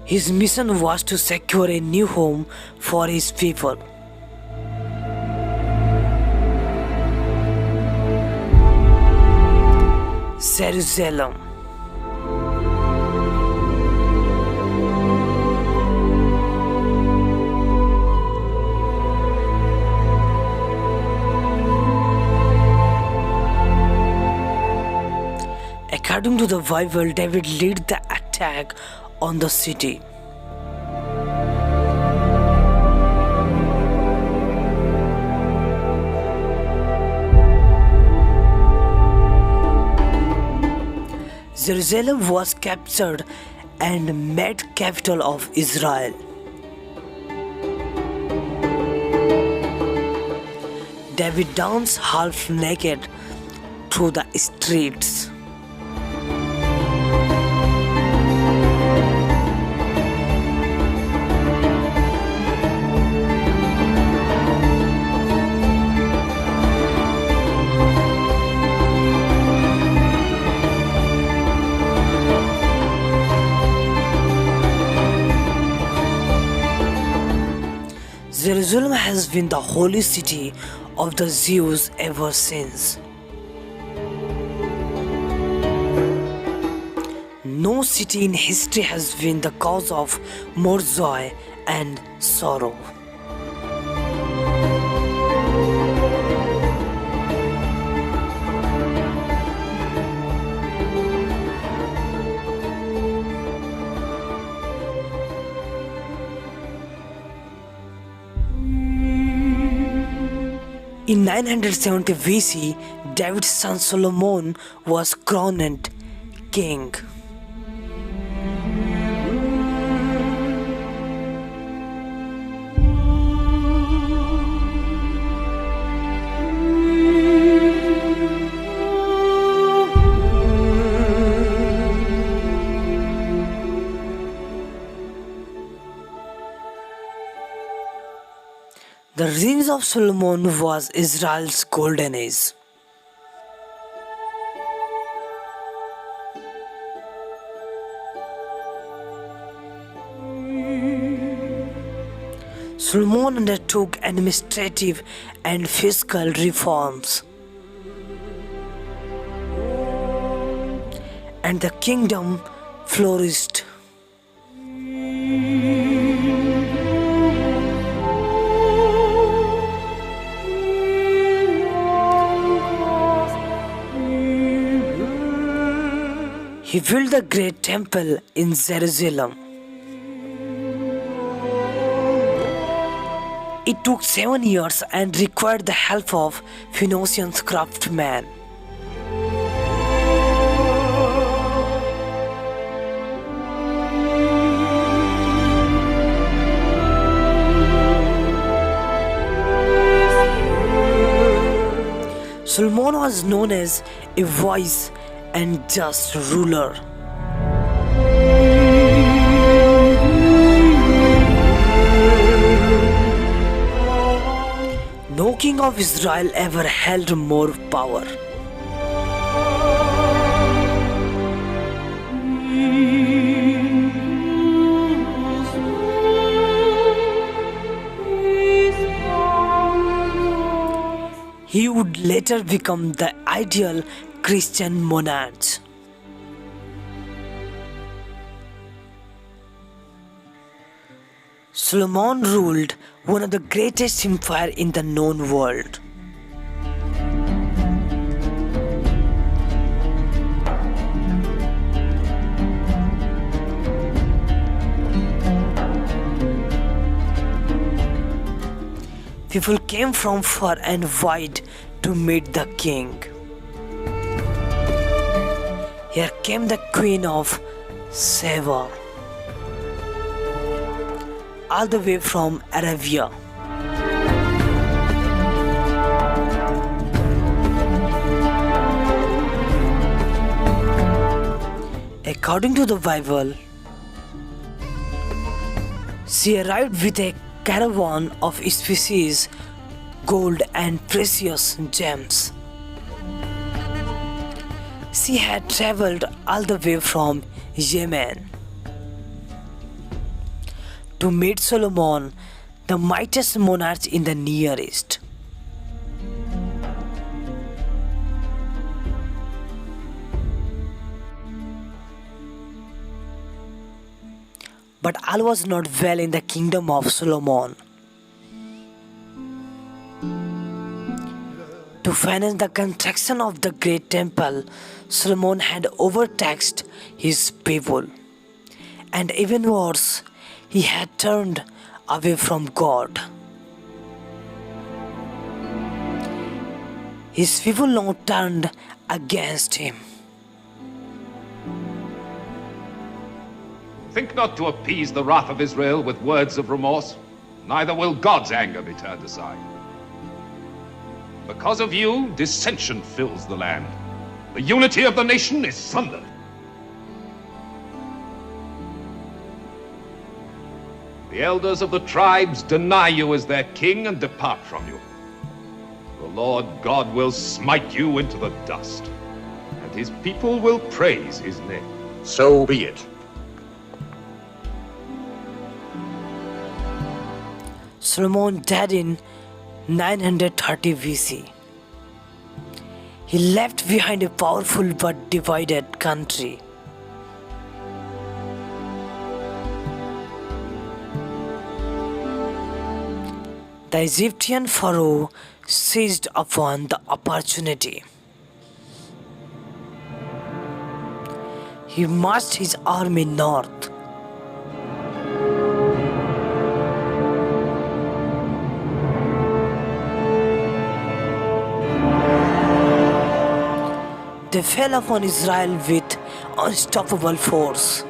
His mission was to secure a new home for his people. Jerusalem. According to the Bible, David led the attack on the city. Jerusalem was captured and made capital of Israel. David danced half naked through the streets. Jerusalem has been the holy city of the Jews ever since. No city in history has been the cause of more joy and sorrow. In 970 BC, David's son Solomon was crowned king. The reign of Solomon was Israel's golden age. Solomon undertook administrative and fiscal reforms, and the kingdom flourished. He built the great temple in Jerusalem. It took 7 years and required the help of Phoenician craftsmen. Solomon was known as a wise and just ruler. No king of Israel ever held more power. He would later become the ideal Christian monarch. Solomon ruled one of the greatest empires in the known world. People came from far and wide to meet the king. Here came the queen of Sheba, all the way from Arabia. According to the Bible, she arrived with a caravan of spices, gold and precious gems. She had traveled all the way from Yemen to meet Solomon, the mightiest monarch in the Near East. But all was not well in the kingdom of Solomon. To finance the construction of the great temple, Solomon had overtaxed his people. And even worse, he had turned away from God. His people now turned against him. Think not to appease the wrath of Israel with words of remorse, neither will God's anger be turned aside. Because of you, dissension fills the land. The unity of the nation is sundered. The elders of the tribes deny you as their king and depart from you. The Lord God will smite you into the dust, and his people will praise his name. So be it. Solomon died in 930 BC. He left behind a powerful but divided country. The Egyptian pharaoh seized upon the opportunity. He marched his army north. They fell upon Israel with unstoppable force.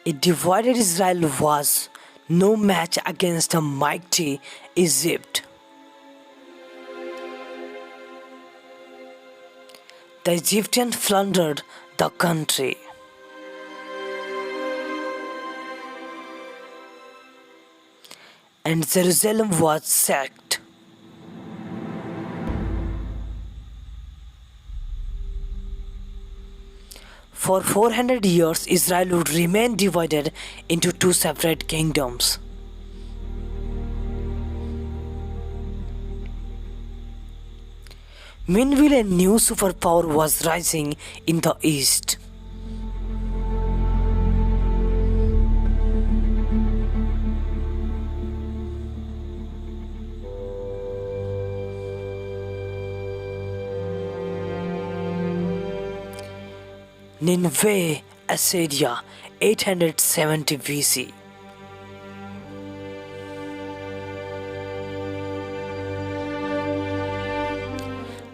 A divided Israel was no match against a mighty Egypt. The Egyptians plundered the country. And Jerusalem was sacked. For 400 years, Israel would remain divided into two separate kingdoms. Meanwhile, a new superpower was rising in the east. Nineveh, Assyria, 870 BC.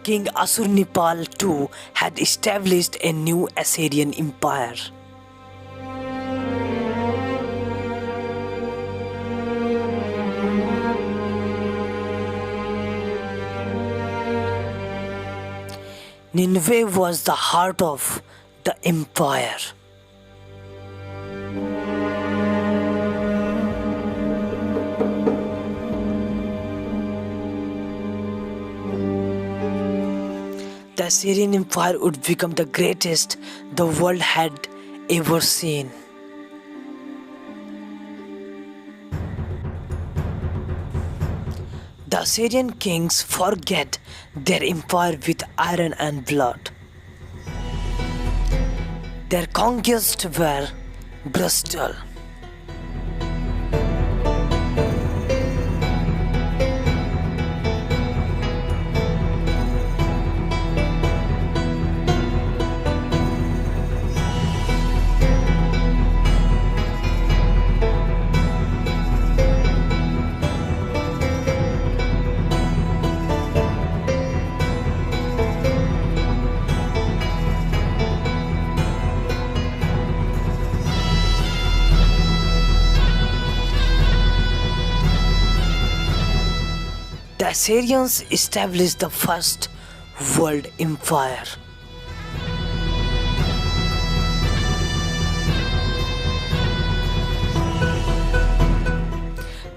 King Ashurnipal II had established a new Assyrian Empire. Nineveh was the heart of the empire. The Assyrian Empire would become the greatest the world had ever seen. The Assyrian kings forget their empire with iron and blood. Their conquests were brutal. The Assyrians established the first world empire.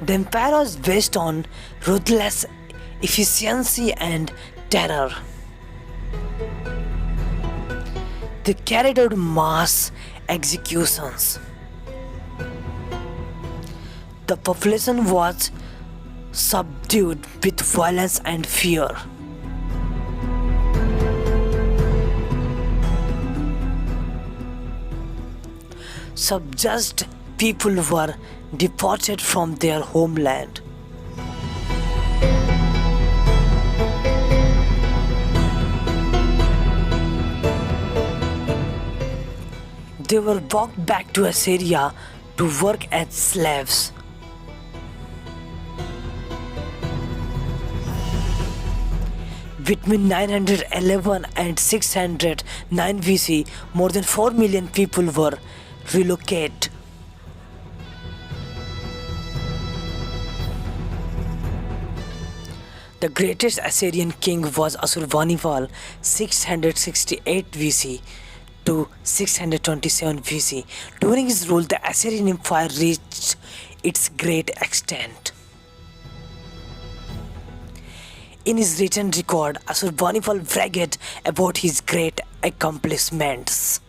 The empire was based on ruthless efficiency and terror. They carried out mass executions. The population was subdued with violence and fear. Subjugated people were deported from their homeland. They were brought back to Assyria to work as slaves. Between 911 and 609 BC, more than 4 million people were relocated. The greatest Assyrian king was Ashurbanipal, 668 BC to 627 BC. During his rule, the Assyrian Empire reached its great extent. In his written record, Ashurbanipal bragged about his great accomplishments.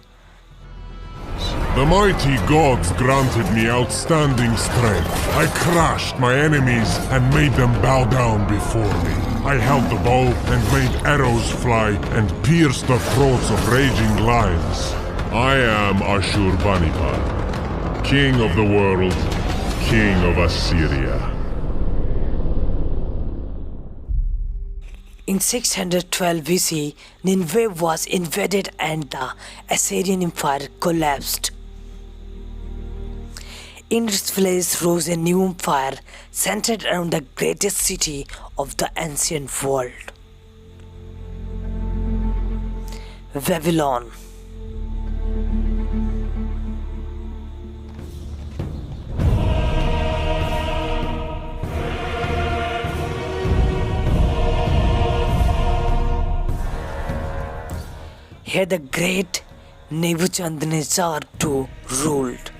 The mighty gods granted me outstanding strength. I crushed my enemies and made them bow down before me. I held the bow and made arrows fly and pierced the throats of raging lions. I am Ashurbanipal, king of the world, king of Assyria. In 612 BC, Nineveh was invaded and the Assyrian Empire collapsed. In its place rose a new empire centered around the greatest city of the ancient world, Babylon. Here the great Nebuchadnezzar II ruled.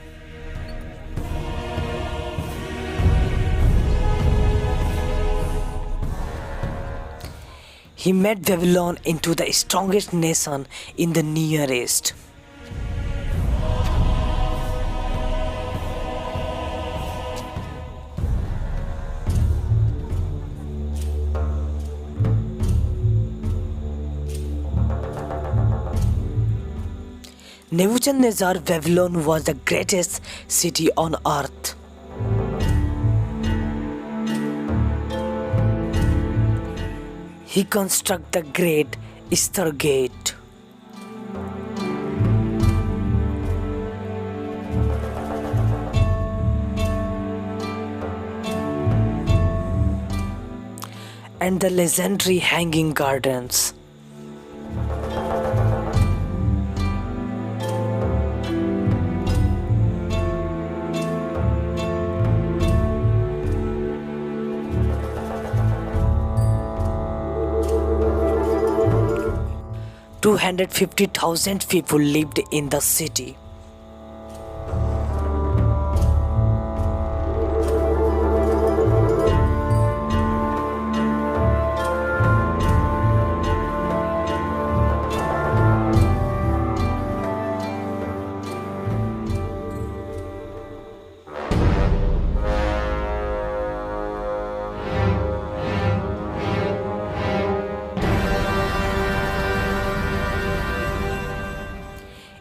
He made Babylon into the strongest nation in the Near East. Nebuchadnezzar Babylon was the greatest city on earth. He constructed the great Eastern Gate. And the legendary Hanging Gardens. $250,000 people lived in the city.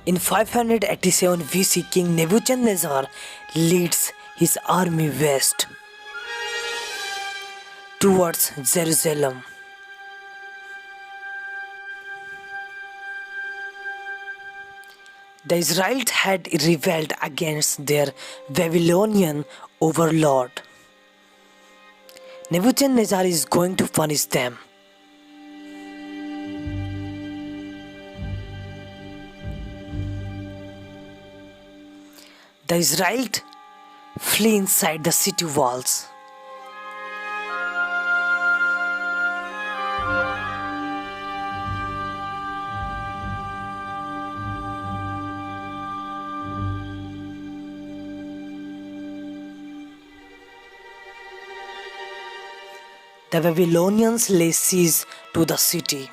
In 587 BC, King Nebuchadnezzar leads his army west towards Jerusalem. The Israelites had rebelled against their Babylonian overlord. Nebuchadnezzar is going to punish them. The Israelites flee inside the city walls. The Babylonians lay siege to the city.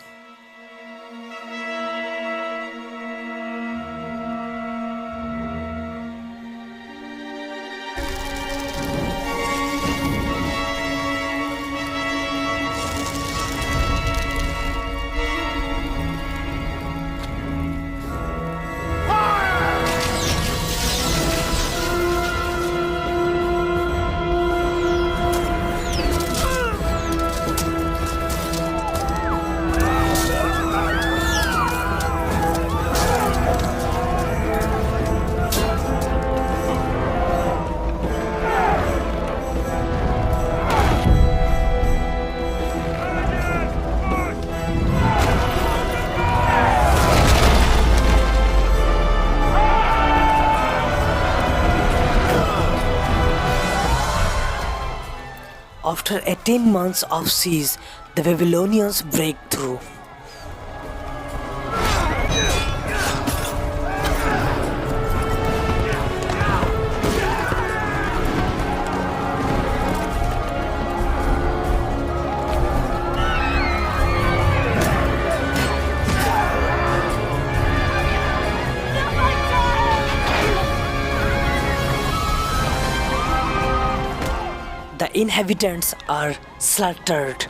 After 18 months of siege, the Babylonians break through. The inhabitants are slaughtered.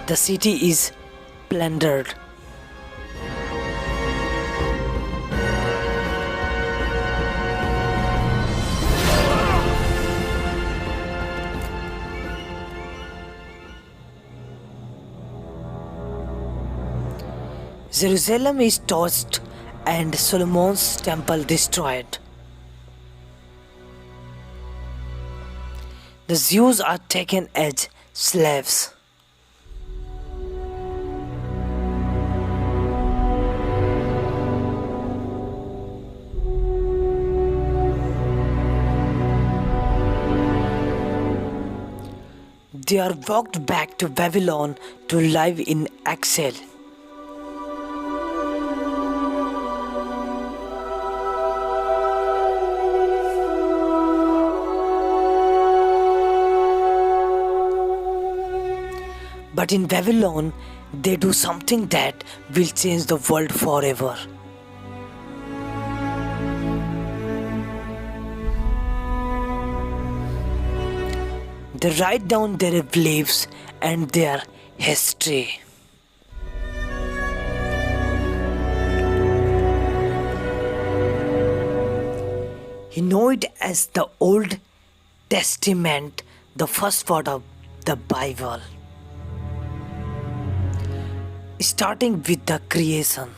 The city is plundered. Jerusalem is torched and Solomon's temple destroyed. The Jews are taken as slaves. They are walked back to Babylon to live in exile. But in Babylon, they do something that will change the world forever. They write down their beliefs and their history. You know it as the Old Testament, the first part of the Bible. Starting with the creation.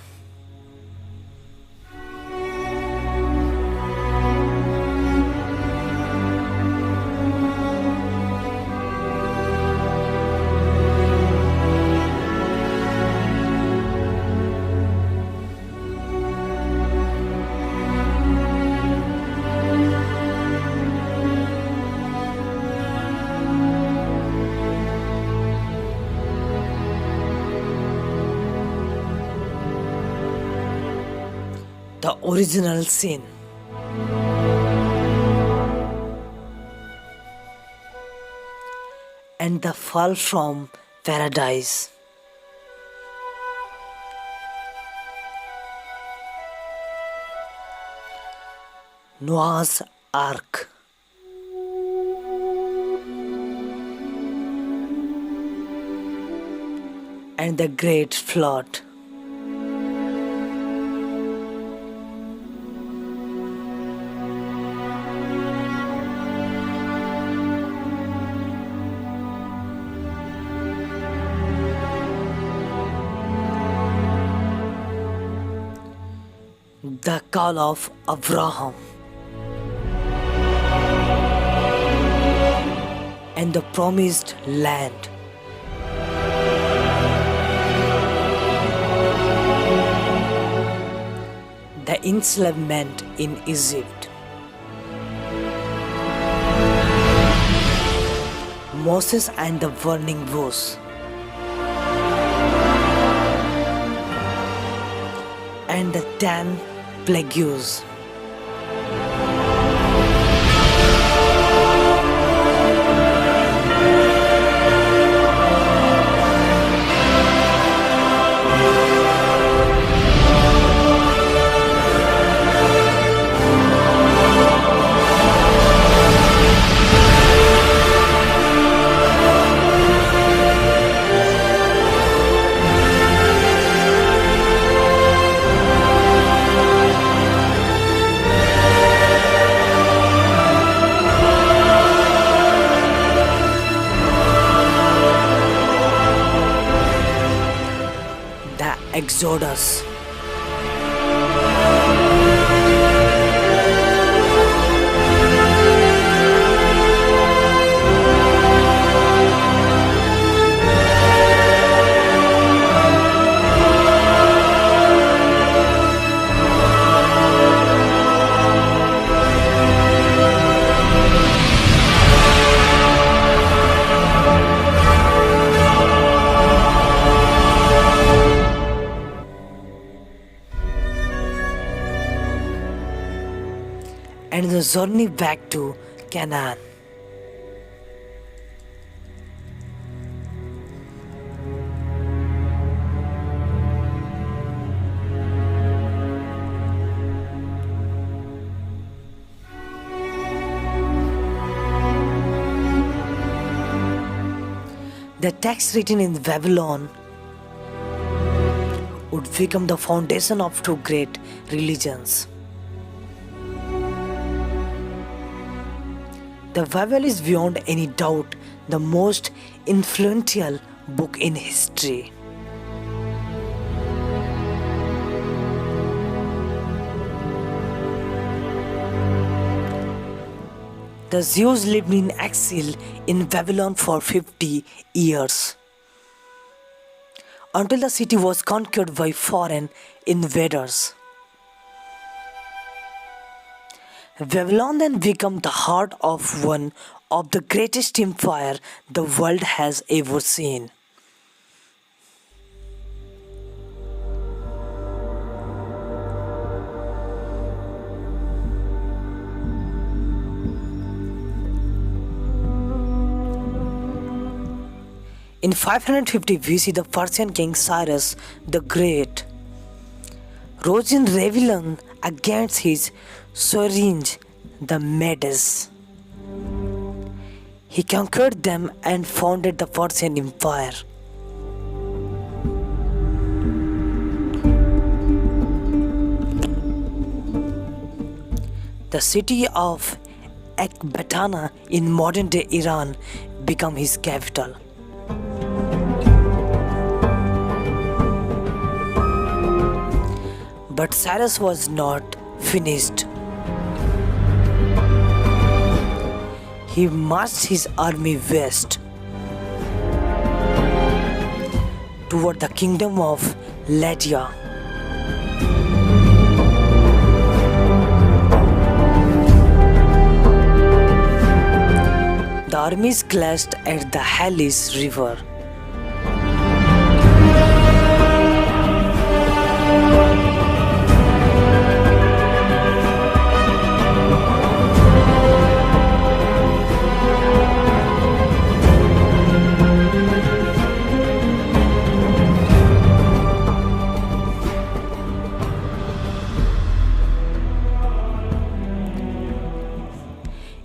The original sin. And the fall from paradise. Noah's Ark. And the Great Flood. The call of Abraham and the promised land. The enslavement in Egypt. Moses and the burning bush. And the 10 plagues. Exodus. And the journey back to Canaan. The text written in Babylon would become the foundation of two great religions. The Bible is beyond any doubt the most influential book in history. The Jews lived in exile in Babylon for 50 years, until the city was conquered by foreign invaders. Babylon then became the heart of one of the greatest empire the world has ever seen. In 550 BC, the Persian king Cyrus the Great rose in rebellion against his sovereigns, the Medes. He conquered them and founded the Persian Empire. The city of Ekbatana in modern-day Iran became his capital. But Cyrus was not finished. He marched his army west toward the kingdom of Lydia. The armies clashed at the Halys River.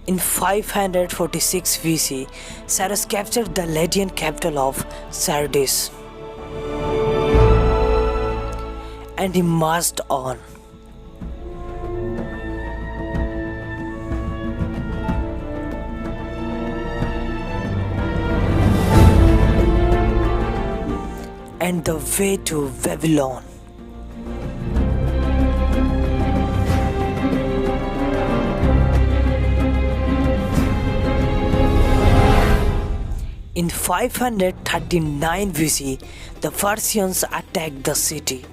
In 546 BC, Cyrus captured the Lydian capital of Sardis, and he marched on. And the way to Babylon. In 539 BC, the Persians attacked the city.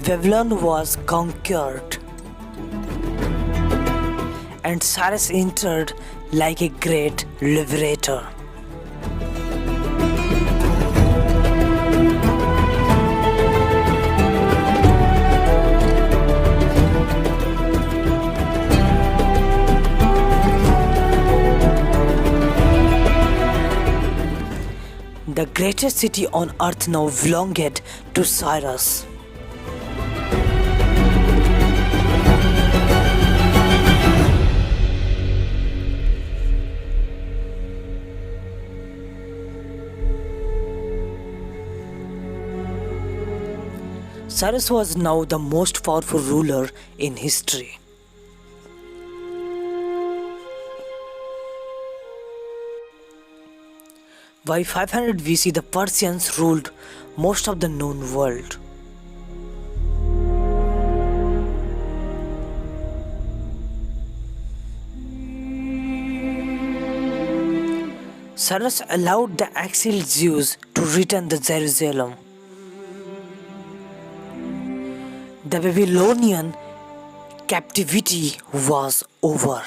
Babylon was conquered, and Cyrus entered like a great liberator. The greatest city on earth now belonged to Cyrus. Cyrus was now the most powerful ruler in history. By 500 BC, the Persians ruled most of the known world. Cyrus allowed the exiled Jews to return to Jerusalem. The Babylonian captivity was over.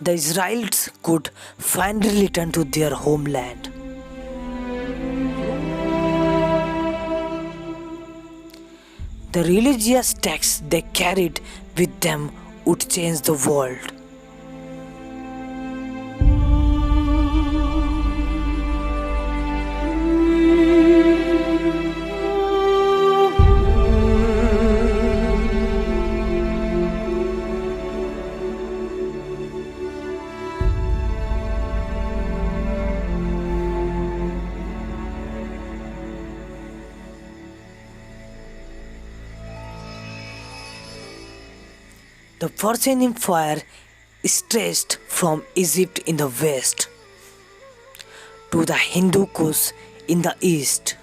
The Israelites could finally return to their homeland. The religious texts they carried with them would change the world. The Persian Empire stretched from Egypt in the west to the Hindu Kush in the east.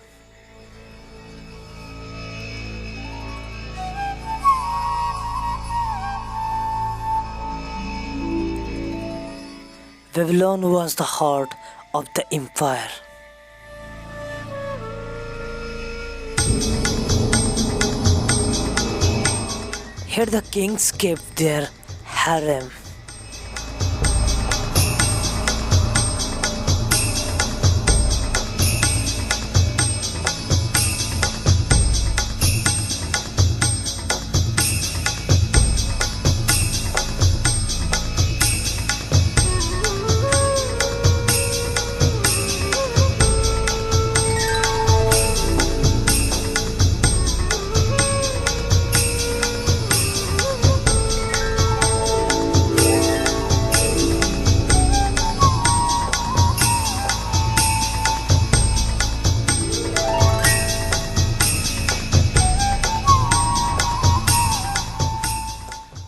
Babylon was the heart of the empire. Here the kings kept their harem.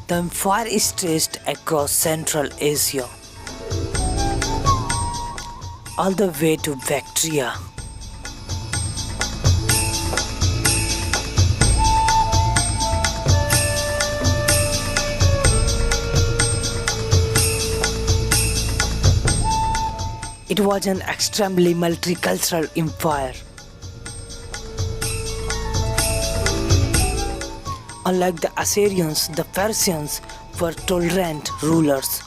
The empire stretched across Central Asia, all the way to Bactria. It was an extremely multicultural empire. Unlike the Assyrians, the Persians were tolerant rulers.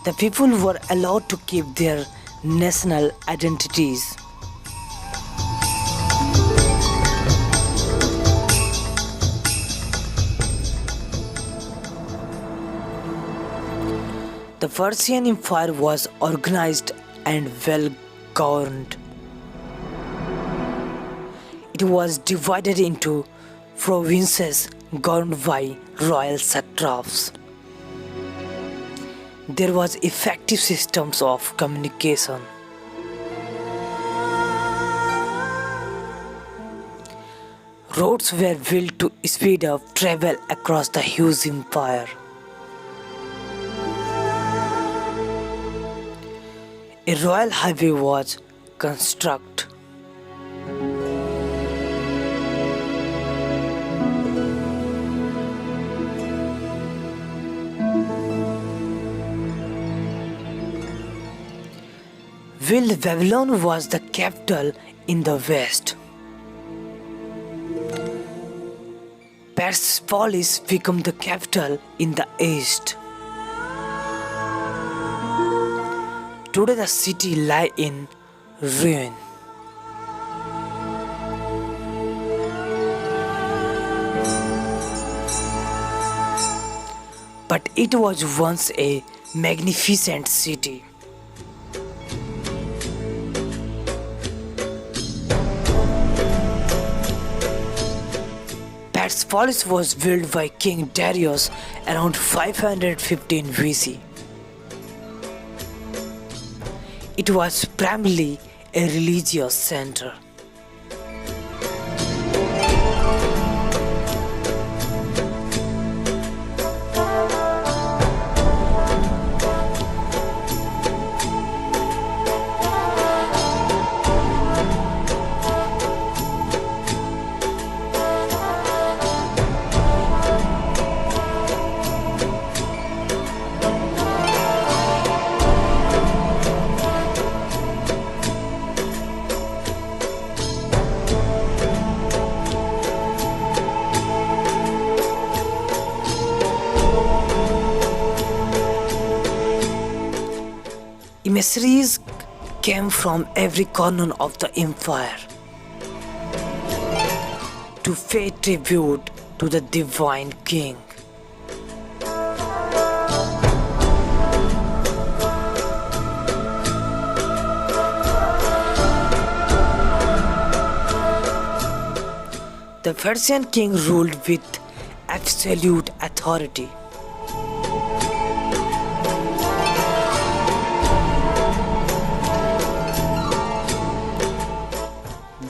The people were allowed to keep their national identities. The Persian Empire was organized and well governed. It was divided into provinces governed by royal satraps. There was effective systems of communication. Roads were built to speed up travel across the huge empire. A royal highway was constructed. While Babylon was the capital in the west, Persepolis became the capital in the east. Today the city lies in ruin. But it was once a magnificent city. Persepolis was built by King Darius around 515 BC. It was primarily a religious center. Emissaries came from every corner of the empire to pay tribute to the divine king. The Persian king ruled with absolute authority.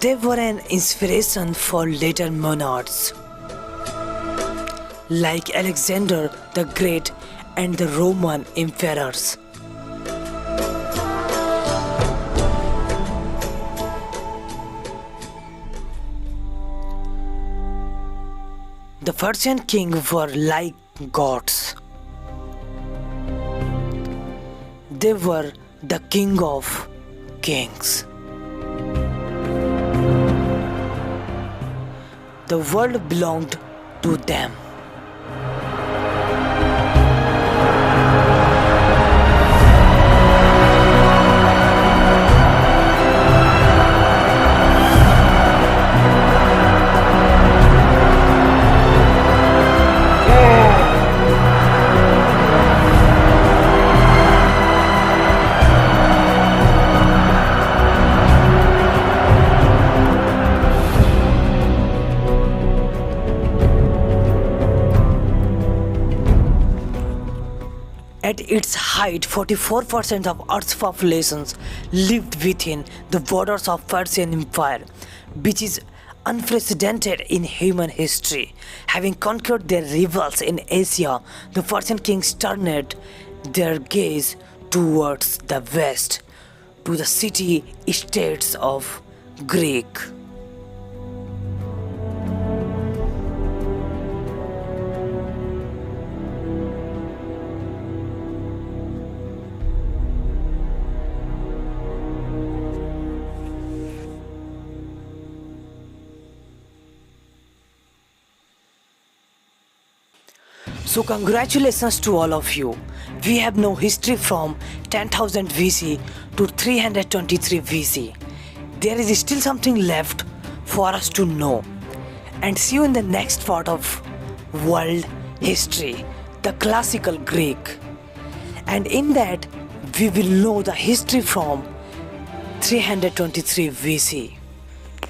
They were an inspiration for later monarchs like Alexander the Great and the Roman emperors. The Persian kings were like gods. They were the king of kings. The world belonged to them. At its height, 44% of Earth's populations lived within the borders of Persian Empire, which is unprecedented in human history. Having conquered their rivals in Asia, the Persian kings turned their gaze towards the west, to the city-states of Greek. So congratulations to all of you. We have no history from 10,000 BC to 323 BC. There is still something left for us to know. And see you in the next part of world history, the classical Greek. And in that, we will know the history from 323 BC.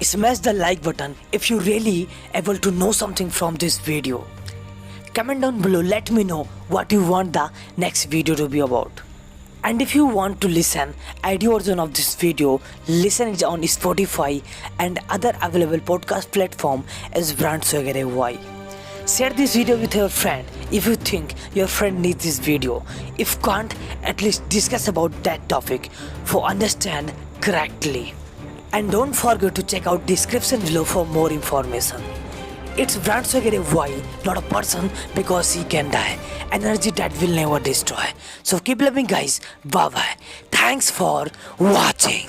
Smash the like button if you really able to know something from this video. Comment down below, let me know what you want the next video to be about. And if you want to listen audio version of this video, listen it on Spotify and other available podcast platform as Ramesses II. Share this video with your friend if you think your friend needs this video. If can't, at least discuss about that topic for understand correctly. And don't forget to check out description below for more information. It's Ramesses II, not a person, because he can die. Energy that will never destroy. So keep loving guys. Bye bye. Thanks for watching.